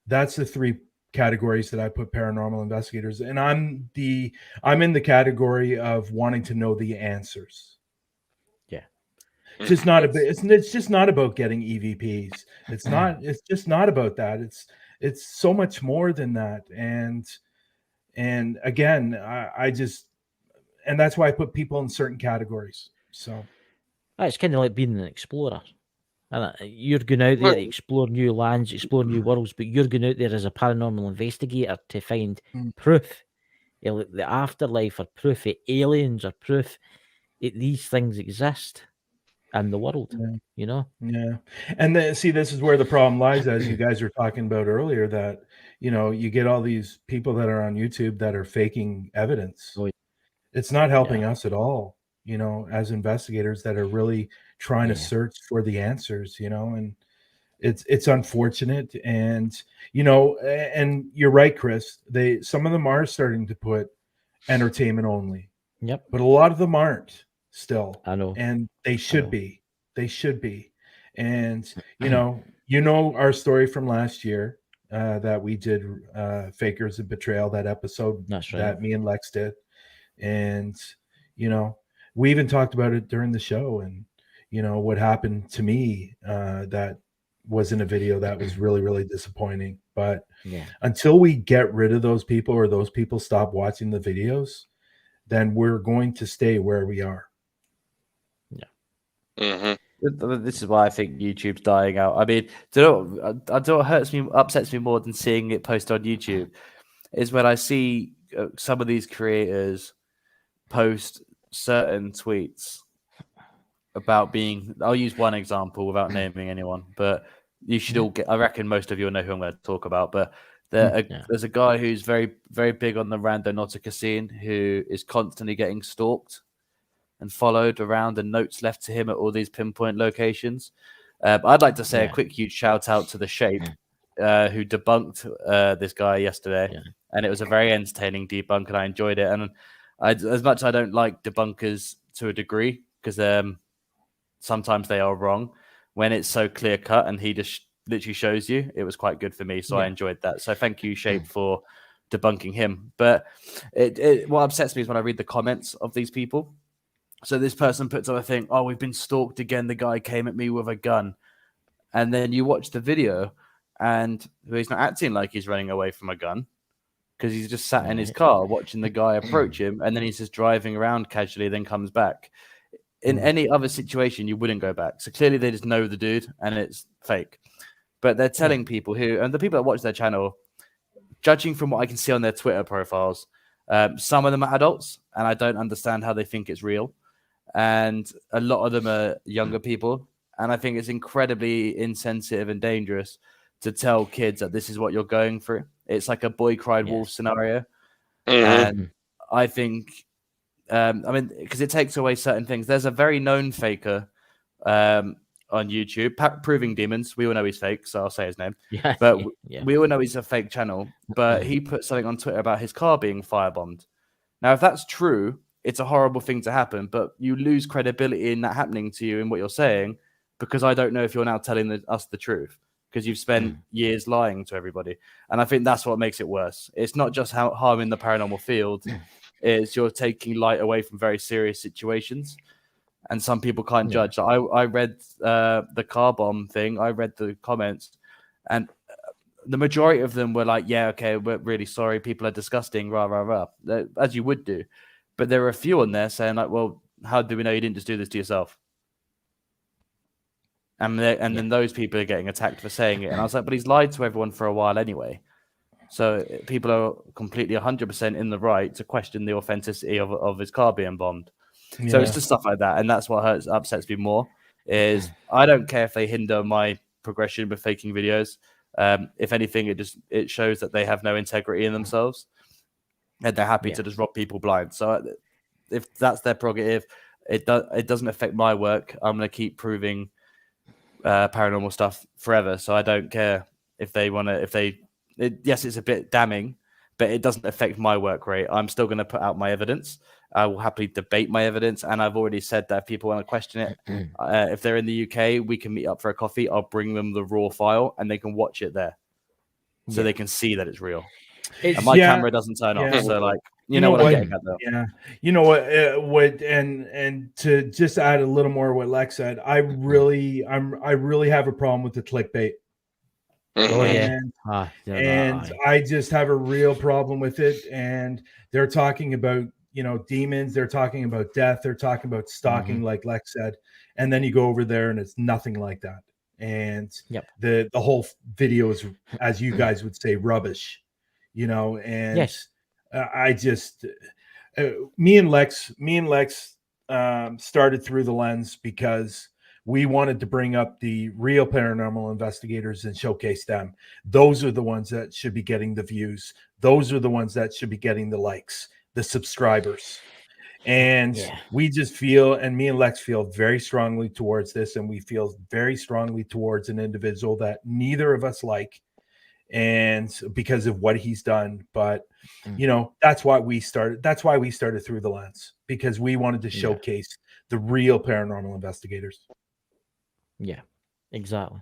That's the 3 categories that I put paranormal investigators. And I'm in the category of wanting to know the answers. It's just not it's just not about getting EVPs. It's just not about that. It's so much more than that. And again, I just, and that's why I put people in certain categories. So it's kind of like being an explorer. And you're going out there to explore new lands, explore new worlds, but you're going out there as a paranormal investigator to find proof, the afterlife, or proof of aliens, or proof that these things exist in the world. And see, this is where the problem lies, as you guys were talking about earlier, that you get all these people that are on YouTube that are faking evidence. It's not helping us at all, as investigators that are really trying to search for the answers, and it's unfortunate. And and you're right, Chris, some of them are starting to put entertainment only, but a lot of them aren't still. I know. And they should be. And our story from last year, that we did, Fakers and Betrayal, that episode that me and Lex did. And we even talked about it during the show, and what happened to me, that was in a video that was really, really disappointing. But until we get rid of those people, or those people stop watching the videos, then we're going to stay where we are. This is why I think YouTube's dying out. I mean, I don't know what upsets me more than seeing it posted on YouTube is when I see some of these creators post certain tweets about being. I'll use one example without naming anyone, but you should all get. I reckon most of you will know who I'm going to talk about. But there's a guy who's very, very big on the randonautica scene, who is constantly getting stalked and followed around, and notes left to him at all these pinpoint locations. I'd like to say a quick, huge shout out to The Shape, who debunked this guy yesterday, and it was a very entertaining debunk, and I enjoyed it. And as much as I don't like debunkers to a degree, because sometimes they are wrong, when it's so clear cut and he just literally shows you, it was quite good for me. So I enjoyed that. So thank you, Shape, for debunking him. But what upsets me is when I read the comments of these people. So this person puts up a thing, oh, we've been stalked again. The guy came at me with a gun. And then you watch the video and he's not acting like he's running away from a gun, because he's just sat in his car watching the guy approach him. And then he's just driving around casually, then comes back. In any other situation, you wouldn't go back. So clearly they just know the dude and it's fake. But they're telling people and the people that watch their channel, judging from what I can see on their Twitter profiles, some of them are adults, and I don't understand how they think it's real. And a lot of them are younger people. And I think it's incredibly insensitive and dangerous to tell kids that this is what you're going through. It's like a boy cried wolf scenario. And I think, because it takes away certain things. There's a very known faker on YouTube, Proving Demons. We all know he's fake, so I'll say his name. But we all know he's a fake channel. But he put something on Twitter about his car being firebombed. Now, if that's true, it's a horrible thing to happen, but you lose credibility in that happening to you in what you're saying, because I don't know if you're now telling us the truth, because you've spent years lying to everybody. And I think that's what makes it worse. It's not just harming the paranormal field. It's you're taking light away from very serious situations. And some people can't judge. I read the car bomb thing. I read the comments, and the majority of them were like, yeah, okay, we're really sorry. People are disgusting, rah, rah, rah, as you would do. But there were a few on there saying like, well, how do we know you didn't just do this to yourself? And then those people are getting attacked for saying it. And I was like, but he's lied to everyone for a while anyway. So people are completely 100% in the right to question the authenticity of his car being bombed. Yeah. So it's just stuff like that. And that's what upsets me more, is I don't care if they hinder my progression with faking videos. If anything, it shows that they have no integrity in themselves, and they're happy to just rob people blind. So if that's their prerogative, it doesn't affect my work. I'm going to keep proving paranormal stuff forever. So I don't care if they want to, yes, it's a bit damning, but it doesn't affect my work rate. I'm still going to put out my evidence. I will happily debate my evidence. And I've already said that if people want to question it, if they're in the UK, we can meet up for a coffee. I'll bring them the raw file and they can watch it there. So they can see that it's real. And my camera doesn't turn off. So like, you know what I'm getting at though. Yeah. You know what, and to just add a little more what Lex said, I really have a problem with the clickbait. And I just have a real problem with it. And they're talking about, demons, they're talking about death, they're talking about stalking, like Lex said. And then you go over there and it's nothing like that. And the whole video is, as you guys would say, rubbish, and I just me and Lex started Through the Lens because we wanted to bring up the real paranormal investigators and showcase them. Those are the ones that should be getting the views. Those are the ones that should be getting the likes, the subscribers. And we just feel, and me and Lex feel very strongly towards this, and we feel very strongly towards an individual that neither of us like, and because of what he's done. But that's why we started Through the Lens, because we wanted to showcase the real paranormal investigators. Yeah, exactly.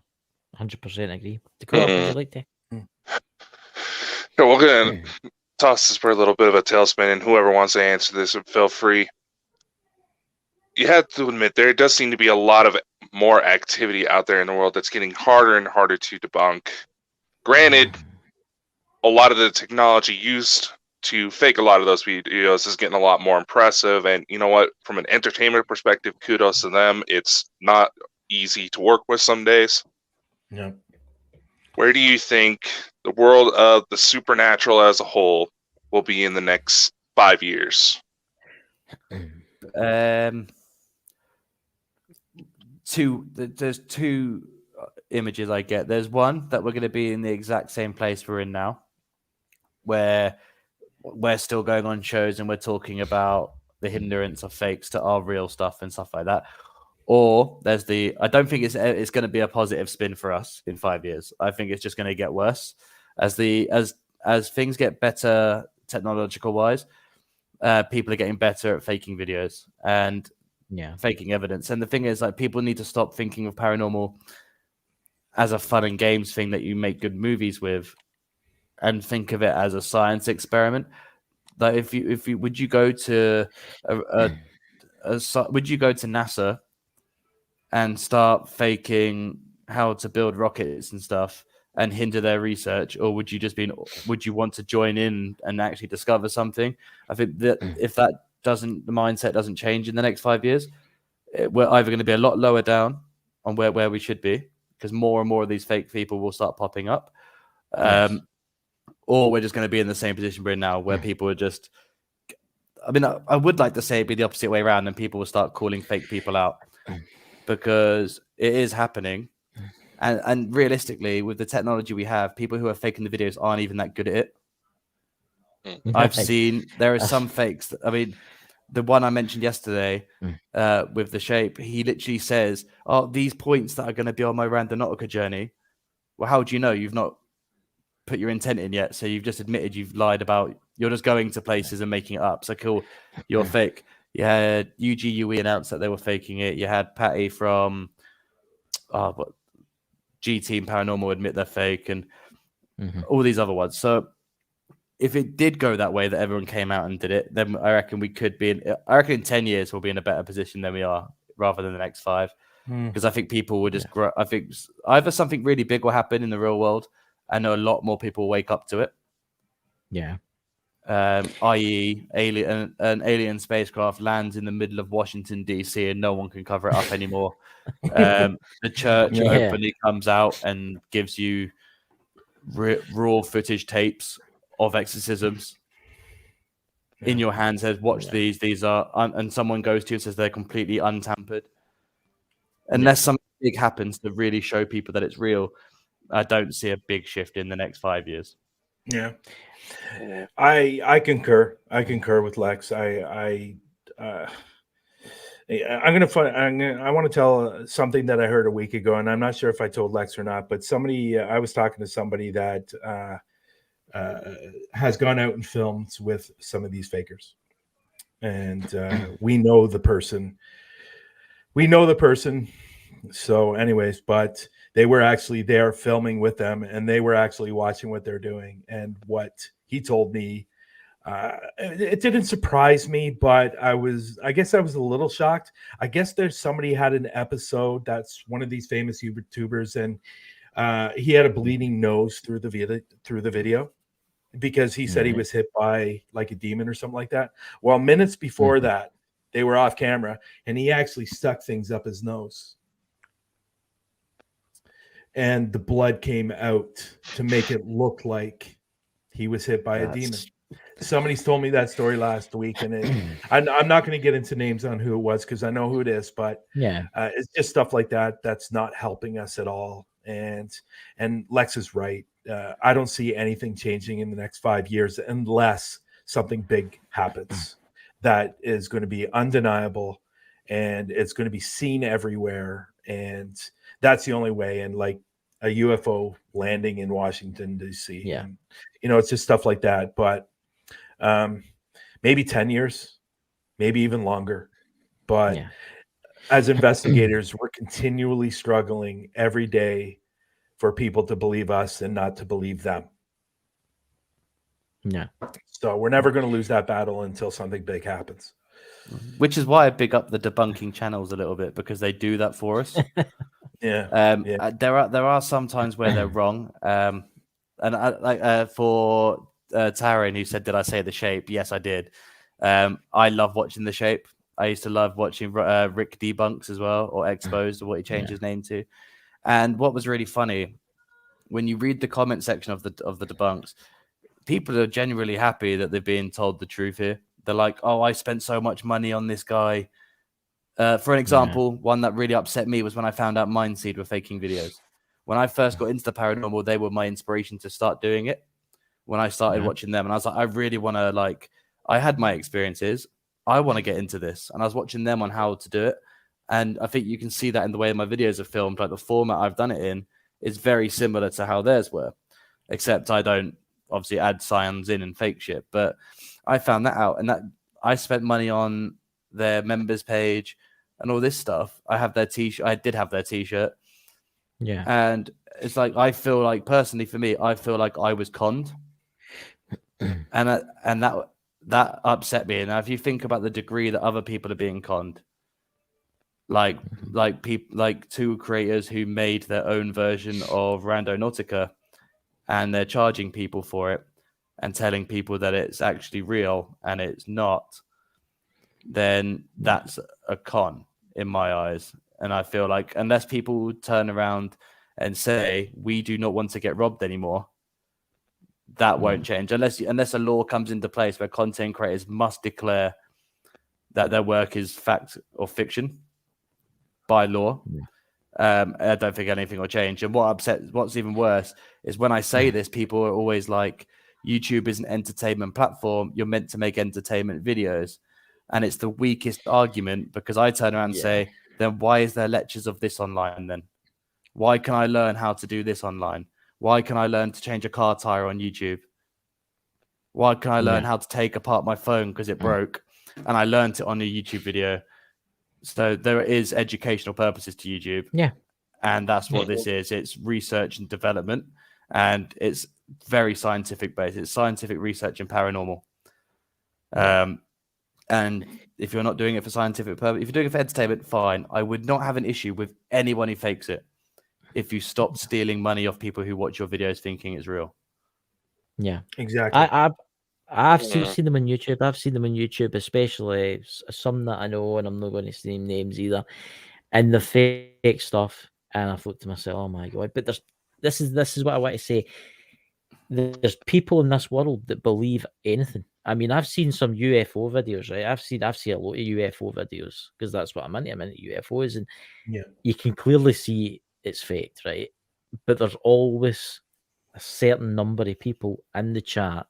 100% agree. Dakota, would you like to? Yeah, we're going to toss this for a little bit of a tailspin, and whoever wants to answer this, feel free. You have to admit, there does seem to be a lot of more activity out there in the world that's getting harder and harder to debunk. Granted, a lot of the technology used to fake a lot of those videos is getting a lot more impressive. And you know what? From an entertainment perspective, kudos to them. It's not easy to work with some days. Yeah. Where do you think the world of the supernatural as a whole will be in the next 5 years? There's two images I get. There's one that we're going to be in the exact same place we're in now, where we're still going on shows and we're talking about the hindrance of fakes to our real stuff and stuff like that. Or there's I don't think it's going to be a positive spin for us in 5 years. I think it's just going to get worse as things get better technological wise. People are getting better at faking videos and faking evidence. And the thing is, like, people need to stop thinking of paranormal as a fun and games thing that you make good movies with, and think of it as a science experiment. Like, if you would you go to would you go to NASA and start faking how to build rockets and stuff and hinder their research, or would you want to join in and actually discover something? I think that if the mindset doesn't change in the next 5 years, we're either going to be a lot lower down on where we should be, because more and more of these fake people will start popping up, or we're just going to be in the same position we're in now, where people are just, I mean, I would like to say it'd be the opposite way around, and people will start calling fake people out, because it is happening. And realistically, with the technology we have, people who are faking the videos aren't even that good at it. I've seen there are some fakes. I mean, the one I mentioned yesterday with the shape, he literally says, "Oh, these points that are going to be on my Randonautica journey." Well, how do you know? You've not put your intent in yet, so you've just admitted you've lied about. You're just going to places and making it up. So cool, you're fake. You had UGUE announce that they were faking it. You had Patty from G Team Paranormal admit they're fake, and all these other ones. So if it did go that way, that everyone came out and did it, then I reckon we could be I reckon in 10 years we'll be in a better position than we are, rather than the next 5. Because I think people would just grow. I think either something really big will happen in the real world, and a lot more people wake up to it. Yeah. I.e., an alien spacecraft lands in the middle of Washington, D.C., and no one can cover it up anymore. The church openly comes out and gives you raw footage tapes of exorcisms in your hand, says, "Watch these. These are," and someone goes to you and says they're completely untampered. Unless something big happens to really show people that it's real, I don't see a big shift in the next 5 years. Yeah. I concur. I concur with Lex. I want to tell something that I heard a week ago, and I'm not sure if I told Lex or not, but I was talking to somebody that has gone out and filmed with some of these fakers, and we know the person. So anyways, but they were actually there filming with them, and they were actually watching what they're doing. And what he told me, it didn't surprise me, but I guess I was a little shocked. I guess somebody had an episode that's one of these famous YouTubers, and he had a bleeding nose through the video because he said he was hit by like a demon or something like that. Well, minutes before that, they were off camera, and he actually stuck things up his nose. And the blood came out to make it look like he was hit by a demon. Somebody's told me that story last week, and I'm not going to get into names on who it was because I know who it is, but it's just stuff like that that's not helping us at all. And Lex is right. I don't see anything changing in the next 5 years unless something big happens that is going to be undeniable, and it's going to be seen everywhere. And that's the only way. And like a UFO landing in Washington, D.C. And, it's just stuff like that. But maybe 10 years, maybe even longer. But as investigators, we're continually struggling every day for people to believe us and not to believe them. Yeah. So we're never going to lose that battle until something big happens. Which is why I big up the debunking channels a little bit, because they do that for us. There are some times where they're wrong. And for Taryn, who said, "Did I say The Shape?" Yes, I did. I love watching The Shape. I used to love watching Rick Debunks as well, or Exposed, or what he changed his name to. And what was really funny, when you read the comment section of the debunks, people are genuinely happy that they're being told the truth here. They're like, "Oh, I spent so much money on this guy." For an example, one that really upset me was when I found out Mindseed were faking videos. When I first got into the paranormal, they were my inspiration to start doing it. When I started watching them, and I was like, I really want to, I had my experiences. I want to get into this. And I was watching them on how to do it. And I think you can see that in the way my videos are filmed. Like the format I've done it in is very similar to how theirs were, except I don't obviously add scions in and fake shit. But I found that out, and that I spent money on their members page and all this stuff. I have their t-shirt. I did have their t-shirt. Yeah. And it's like, I feel like, personally for me, I feel like I was conned. and that upset me. And now if you think about the degree that other people are being conned, like people, like two creators who made their own version of Randonautica, and they're charging people for it and telling people that it's actually real and it's not, then that's a con in my eyes. And I feel like unless people turn around and say, we do not want to get robbed anymore, that won't change. Unless a law comes into place where content creators must declare that their work is fact or fiction by law. I don't think anything will change. And what's even worse is when I say this, people are always like, YouTube is an entertainment platform. You're meant to make entertainment videos. And it's the weakest argument, because I turn around and say, then why is there lectures of this online then? Why can I learn how to do this online? Why can I learn to change a car tire on YouTube? Why can I learn how to take apart my phone because it broke? And I learned it on a YouTube video. So there is educational purposes to YouTube. Yeah. And that's what this is. It's research and development. And it's very scientific based. It's scientific research in paranormal. And if you're not doing it for scientific purpose, if you're doing it for entertainment, fine. I would not have an issue with anyone who fakes it if you stop stealing money off people who watch your videos thinking it's real. Yeah, exactly. I've seen them on YouTube. I've seen them on YouTube, especially some that I know, and I'm not going to name names either. And the fake stuff, and I thought to myself, "Oh my god!" But this is what I want to say. There's people in this world that believe anything. I mean, I've seen some UFO videos, right? I've seen a lot of UFO videos because that's what I'm into. I'm into UFOs, and you can clearly see it's faked, right? But there's always a certain number of people in the chat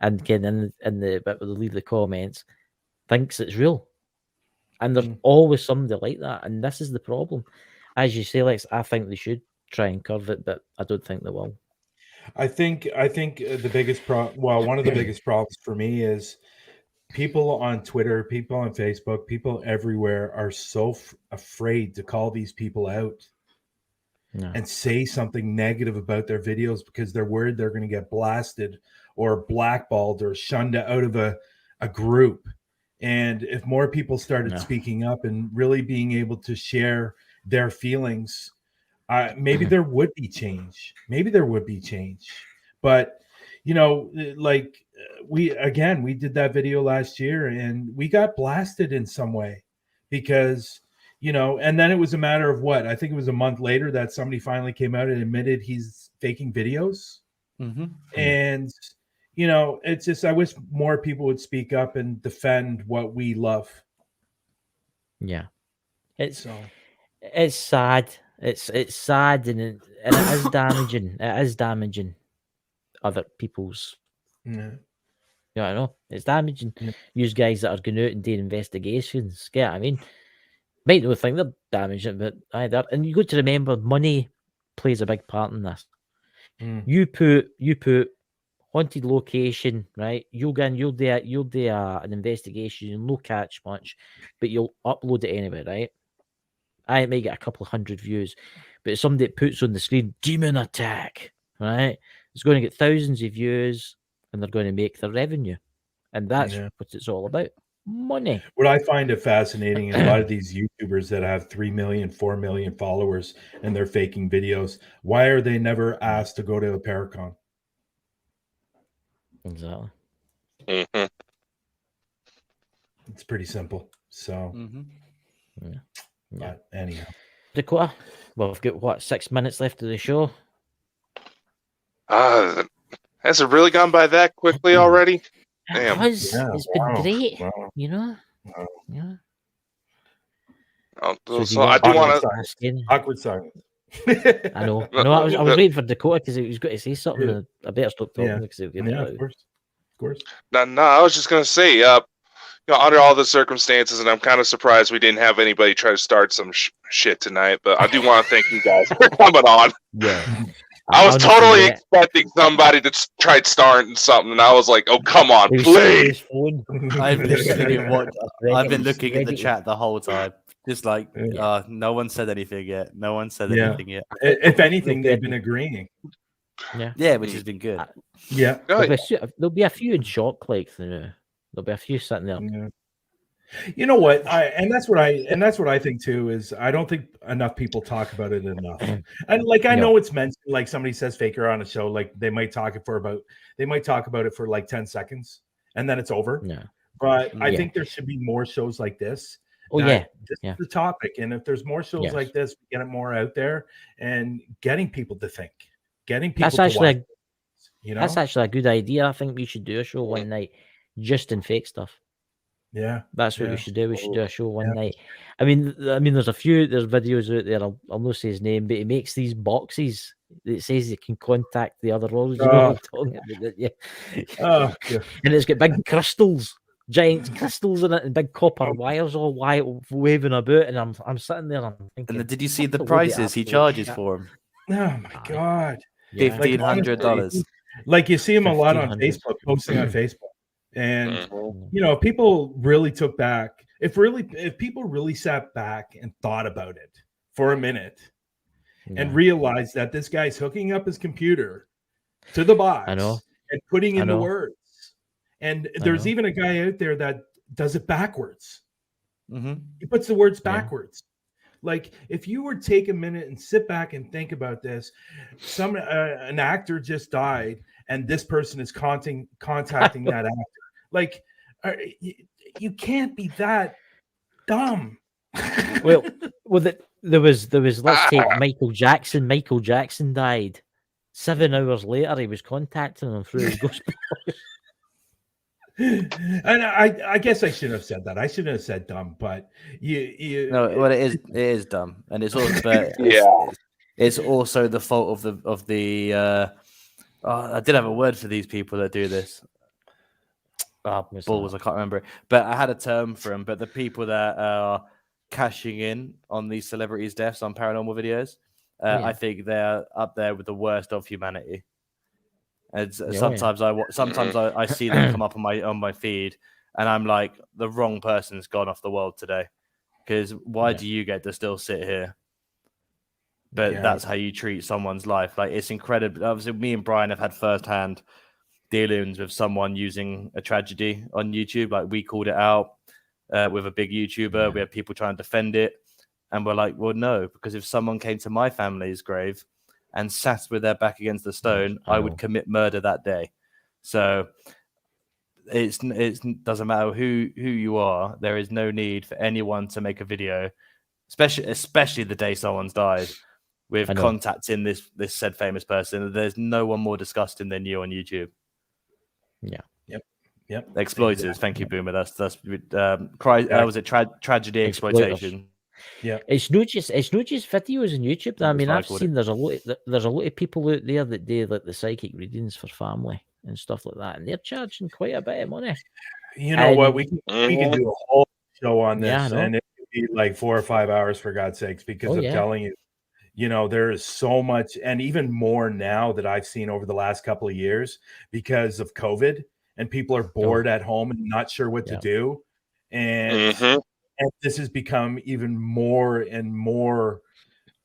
and again in the bit where they leave the comments thinks it's real, and there's always somebody like that, and this is the problem. As you say, Lex, I think they should try and curve it, but I don't think they will. I think the biggest one of the biggest problems for me is people on Twitter, people on Facebook, people everywhere are so afraid to call these people out and say something negative about their videos because they're worried they're going to get blasted or blackballed or shunned out of a group. And if more people started speaking up and really being able to share their feelings, maybe there would be change. But, you know, like we did that video last year and we got blasted in some way because, you know, and then it was a matter of what? I think it was a month later that somebody finally came out and admitted he's faking videos. And, you know, it's just, I wish more people would speak up and defend what we love. Yeah. It's sad. It's sad and it is damaging. It is damaging other people's. Yeah, I know it's damaging. Use guys that are going out and doing investigations. Yeah, I mean, might not think they're damaging, but either. And you got to remember, money plays a big part in this. You put haunted location, right? You'll do an investigation. You'll not catch much, but you'll upload it anyway, right? I might get a couple of 100 views, but if somebody puts on the screen demon attack, right? It's going to get thousands of views and they're going to make their revenue. And that's what it's all about. Money. What I find it fascinating is a lot of these YouTubers that have 3 million, 4 million followers and they're faking videos. Why are they never asked to go to a Paracon? Exactly. It's pretty simple. So, but anyhow. Dakota, well, we've got 6 minutes left of the show. Has it really gone by that quickly already? Damn. It's been great, you know. Yeah. So I do want to awkward silence. I know. I was waiting for Dakota because he was going to say something. I better stop talking because he'll get it out. Of course. No, I was just gonna say, under all the circumstances, and I'm kind of surprised we didn't have anybody try to start some shit tonight. But I do want to thank you guys for coming on. Yeah. I was totally expecting somebody to try starting something, and I was like, "Oh, come on, please!" I've been looking at the chat the whole time, just like, no one said anything yet. No one said anything yet. If anything, they've been agreeing. Yeah, which has been good. Yeah, there'll be a few in shock, like there'll be a few sitting there. Yeah. You know what? That's what I think too. Is I don't think enough people talk about it enough. And like I know it's mentioned, like somebody says Faker on a show, like they might talk about it for like 10 seconds and then it's over. Yeah. But I think there should be more shows like this. This is the topic, and if there's more shows like this, we get it more out there and getting people to think, getting people. That's actually that's actually a good idea. I think we should do a show one night just in fake stuff. Yeah, that's what we should do. We should do a show one night. I mean, there's videos out there. I'll not say his name, but he makes these boxes. It says he can contact the other worlds. You know what I'm talking about? Yeah. And it's got big crystals, giant crystals in it, and big copper wires all waving about. And I'm sitting there. And I'm thinking, and did you see the prices he charges for them? Oh my god, $1,500. Like you see him a lot on Facebook, posting on Facebook. And if people really took back, if people really sat back and thought about it for a minute and realized that this guy's hooking up his computer to the box and putting in the words, and there's even a guy out there that does it backwards. He puts the words backwards. Like if you were to take a minute and sit back and think about this, an actor just died and this person is contacting that actor. Like, you can't be that dumb. well, there was. Let's take Michael Jackson. Michael Jackson died. 7 hours later, he was contacting him through his ghost box. And I guess I shouldn't have said that. I shouldn't have said dumb, but it is dumb, and it's also it's also the fault of the. I did have a word for these people that do this. Balls, I can't remember it, but I had a term for them. But the people that are cashing in on these celebrities' deaths on paranormal videos, I think they're up there with the worst of humanity. And sometimes I see them come up on my feed, and I'm like, the wrong person's gone off the world today. Because why do you get to still sit here? But that's how you treat someone's life. Like, it's incredible. Obviously, me and Bryan have had firsthand dealings with someone using a tragedy on YouTube. Like, we called it out with a big YouTuber. We had people trying to defend it, and we're like, well, no, because if someone came to my family's grave and sat with their back against the stone, I would commit murder that day. So it doesn't matter who you are. There is no need for anyone to make a video, especially the day someone's died, with contacting this said famous person. There's no one more disgusting than you on YouTube. Yeah. Yep. Exploiters. Exactly. Thank you, Boomer. That's was it tragedy exploitation? Yeah. It's not just videos on YouTube. I mean, I've seen there's a lot of people out there that do like the psychic readings for family and stuff like that, and they're charging quite a bit of money. You know what? We can do a whole show on this, and it could be like 4 or 5 hours for God's sakes, because I'm telling you. There is so much, and even more now that I've seen over the last couple of years because of COVID, and people are bored at home and not sure what to do. And this has become even more and more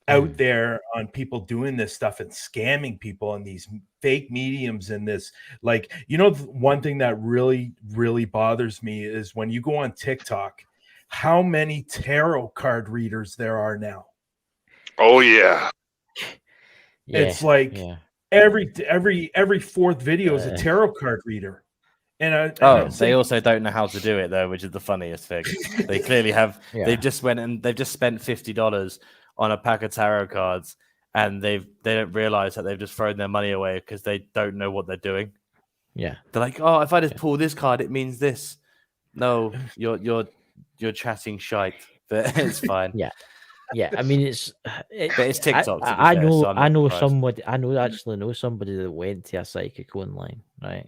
out there on people doing this stuff and scamming people and these fake mediums and this. Like, one thing that really, really bothers me is when you go on TikTok, how many tarot card readers there are now. Oh yeah. It's like every fourth video is a tarot card reader. And they also don't know how to do it though, which is the funniest thing. They clearly have. They've just spent $50 on a pack of tarot cards, and they don't realize that they've just thrown their money away because they don't know what they're doing. Yeah, they're like, oh, if I just pull this card, it means this. No, you're chatting shite, but it's fine. Yeah, I mean but it's TikTok. I actually know somebody that went to a psychic online, right?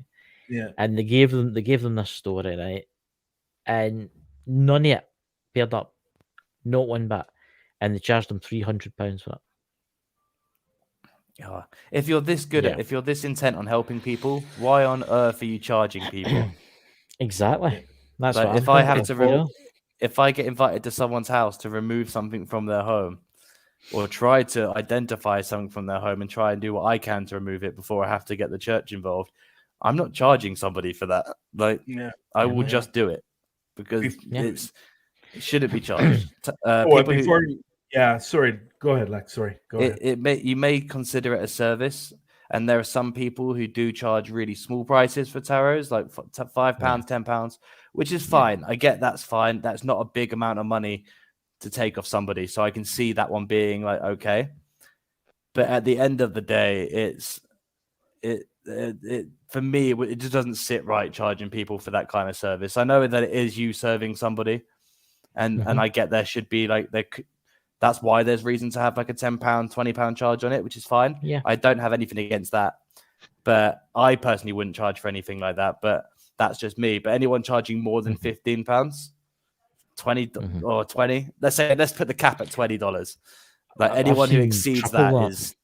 Yeah, and they gave them this story, right? and none of it paired up, not one bit, and they charged them £300 for it. Yeah. If you're this good at, if you're this intent on helping people, why on earth are you charging people? Exactly. That's like what if I'm I have thinking, to, if I get invited to someone's house to remove something from their home, or try to identify something from their home and try and do what I can to remove it before I have to get the church involved, I'm not charging somebody for that. Like, I will just do it because it shouldn't be charged. Sorry, go ahead, Lex. Sorry, go ahead. You may consider it a service, and there are some people who do charge really small prices for tarots, like £5, £10, which is fine. I get that's fine. That's not a big amount of money to take off somebody, so I can see that one being like okay. But at the end of the day, for me, it just doesn't sit right charging people for that kind of service. I know that it is you serving somebody, and I get there should be like that's why there's reason to have like a £10, £20 charge on it, which is fine. Yeah, I don't have anything against that, but I personally wouldn't charge for anything like that. But that's just me. But anyone charging more than £15, 20 or 20, let's put the cap at $20. Like anyone who exceeds that is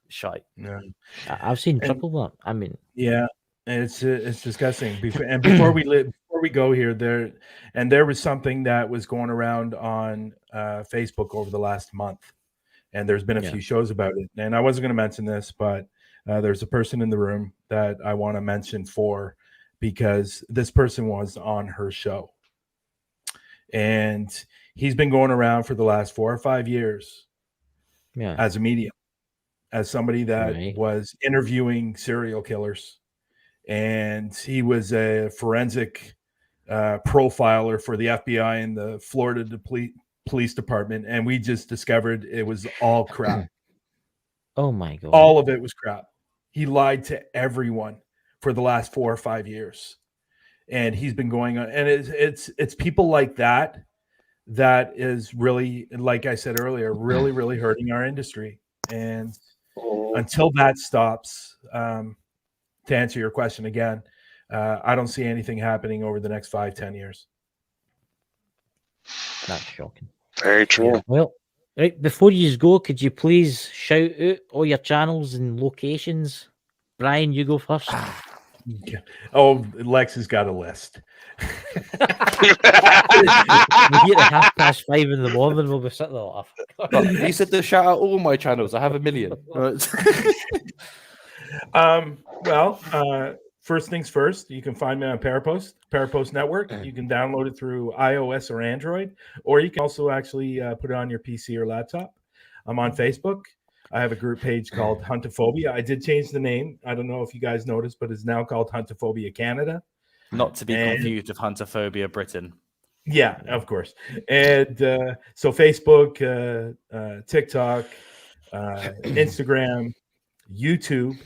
shite. Yeah, I've seen triple that. I mean, it's disgusting. Before we go here, there was something that was going around on Facebook over the last month, and there's been a few shows about it. And I wasn't going to mention this, but there's a person in the room that I want to mention because this person was on her show. And he's been going around for the last 4 or 5 years as a medium, as somebody that was interviewing serial killers. And he was a forensic profiler for the FBI and the Florida Police Department. And we just discovered it was all crap. Oh, my God. All of it was crap. He lied to everyone for the last 4 or 5 years. And he's been going on, and it's people like that is really, like I said earlier, really, really hurting our industry. And until that stops, to answer your question again, I don't see anything happening over the next 5-10 years. That's shocking. Very true. Yeah. Well, right before you go, could you please shout out all your channels and locations? Brian, you go first. Yeah. Oh, Lex has got a list. We're here at 5:30 in the morning. We'll be sitting there laughing. You said to shout out all my channels. I have 1 million. First things first, you can find me on Parapost Network. You can download it through iOS or Android, or you can also actually put it on your PC or laptop. I'm on Facebook. I have a group page called HuntaPhobia. I did change the name. I don't know if you guys noticed, but it's now called HuntaPhobia Canada. Not to be confused with HuntaPhobia Britain. Yeah, of course. And so Facebook, TikTok, Instagram, YouTube,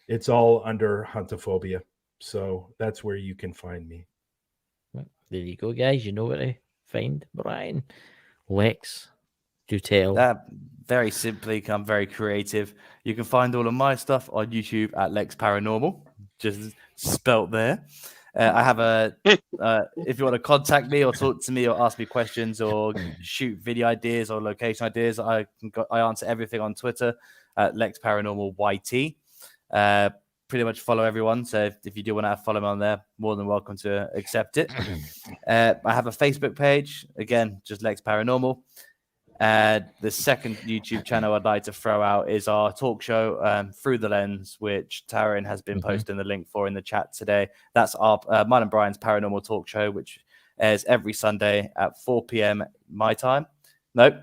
it's all under HuntaPhobia. So that's where you can find me. There you go, guys. You know where to find Brian. Lex, do tell. Very simply, I'm very creative. You can find all of my stuff on YouTube at Lex Paranormal, just spelt there. I have if you want to contact me or talk to me or ask me questions or shoot video ideas or location ideas, I answer everything on Twitter at Lex Paranormal YT. Pretty much follow everyone. So if you do want to follow me on there, more than welcome to accept it. I have a Facebook page, again, just Lex Paranormal. The second YouTube channel I'd like to throw out is our talk show, Through the Lens, which Taryn has been posting the link for in the chat today. That's our mine and Brian's paranormal talk show, which airs every Sunday at 4 p.m. my time. Nope,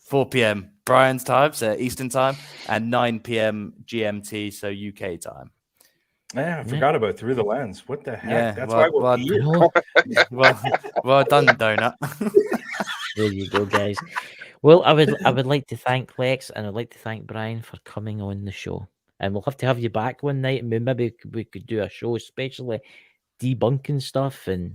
4 p.m. Brian's time, so Eastern time, and 9 p.m. GMT, so UK time. Yeah, I forgot about Through the Lens. What the heck? Yeah, That's why we're here. Well done, Donut. There you go, guys. Well, I would like to thank Lex and I'd like to thank Brian for coming on the show. And we'll have to have you back one night, and maybe we could do a show especially debunking stuff and,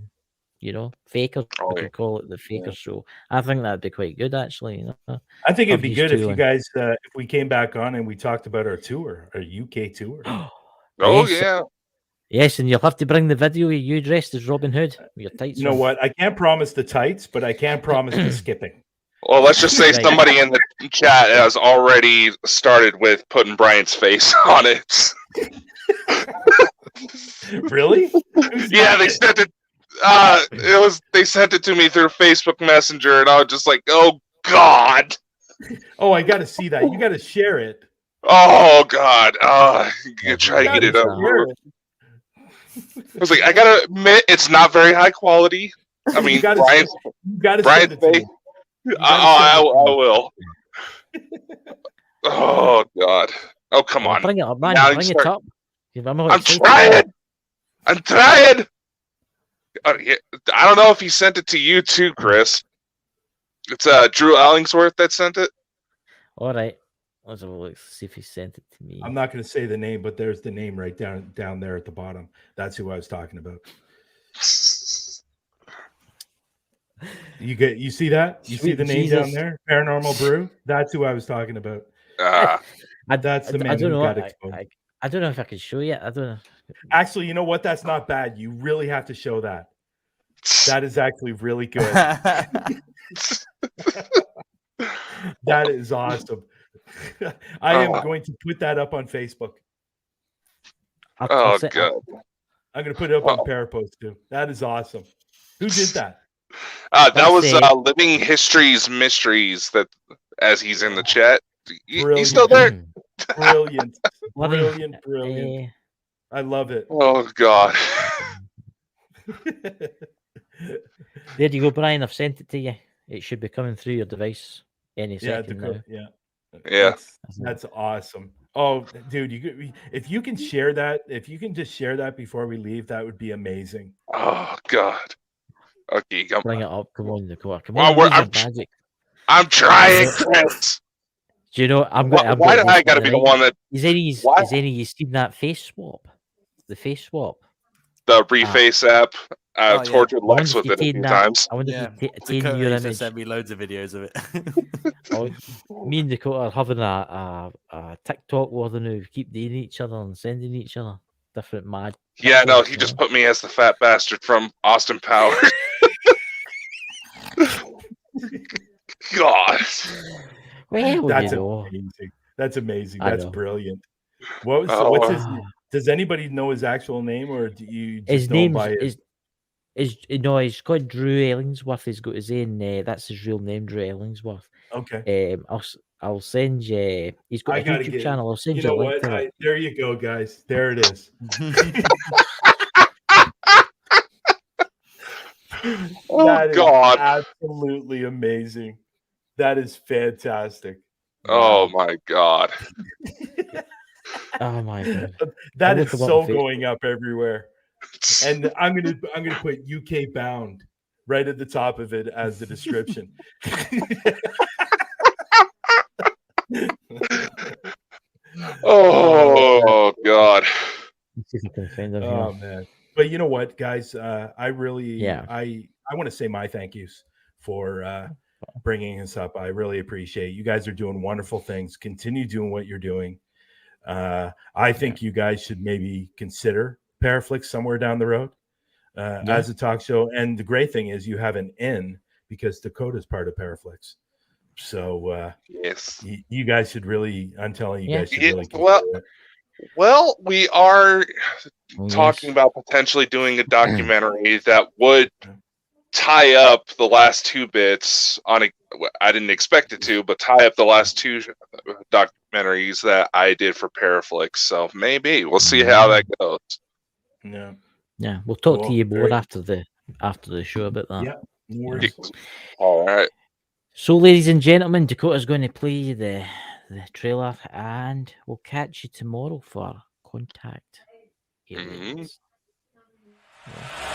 you know, fakers. We could call it the faker show. I think that'd be quite good, actually. You know, I think it'd be good if you guys, if we came back on and we talked about our tour, our UK tour. Oh, yeah. Yes, and you'll have to bring the video of you dressed as Robin Hood with your tights. You know on. what? I can't promise the tights, but I can promise the skipping. Well, let's just say Right. somebody in the chat has already started with putting Brian's face on it. Really? Yeah, they sent it. They sent it to me through Facebook Messenger, and I was just like, "Oh God! Oh, I got to see that. You got to share it. Oh God! You try to get it Gotta over. share with. it. I was like, I gotta admit, it's not very high quality. I mean, You gotta Brian's send it to me. I will. Oh God! Oh come on! Bring it up, man. Now Bring you it start- up. I'm I'm trying. I'm trying. Yeah, I don't know if he sent it to you too, Chris. It's Drew Ellingsworth that sent it. All right. Let's have a look. See if he sent it to me. I'm not going to say the name, but there's the name right down there at the bottom. That's who I was talking about. You see that? You see Sweet the name Jesus. down there? Paranormal Brew. That's who I was talking about. That's the man I don't who know. got exposed. I don't know if I can show you. I don't know. Actually, you know what? That's not bad. You really have to show that. That is actually really good. That is awesome. I am going to put that up on Facebook. Oh God! I'm going to put it up on Parapost too. That is awesome. Who did that? That was Living History's Mysteries. That as he's in the chat. He's still there. Brilliant. Brilliant. I love it. Oh God. There you go, Brian. I've sent it to you. It should be coming through your device any second now. Yeah. That's awesome. Oh, dude, if you can share that, if you can just share that before we leave, that would be amazing. Oh God. Okay, bring it up. Come on, Dakota. Come on. Magic. I'm trying, Chris. Do you know? Why do I got to be the one that? Is any you seen that face swap? The face swap. The Reface app. Tortured Lex with it a few times. I wonder if you taken your image. Sent me loads of videos of it. Me and Dakota are having a TikTok war now. We keep dating each other and sending each other different mad. Yeah, no, he just put me as the fat bastard from Austin Powers. God. Well, that's amazing. That's amazing. That's brilliant. What's his name? Does anybody know his actual name, or do you just his Oh, name he's called Drew Ellingsworth. He's got his own. That's his real name, Drew Ellingsworth. Okay. I'll send you. He's got a YouTube channel. I'll send you. You know what? There you go, guys. There it is. Oh God! Absolutely amazing. That is fantastic. Oh my God! Oh my God! That is so going up everywhere. And I'm gonna put UK bound right at the top of it as the description. Oh God! Oh man! But you know what, guys? I really, I want to say my thank yous for bringing us up. I really appreciate it. You guys are doing wonderful things. Continue doing what you're doing. I think you guys should maybe consider Paraflix somewhere down the road as a talk show. And the great thing is you have an in because Dakota's part of Paraflix. So yes, you guys should really. I'm telling you guys should really. Well, we are talking about potentially doing a documentary that would tie up the last two bits on a. I didn't expect it to, but tie up the last two documentaries that I did for Paraflix. So maybe we'll see how that goes. Yeah, we'll talk to you more after the show about that. Yeah, all right. So, ladies and gentlemen, Dakota's going to play the trailer, and we'll catch you tomorrow for Contact. Mm-hmm. Yeah.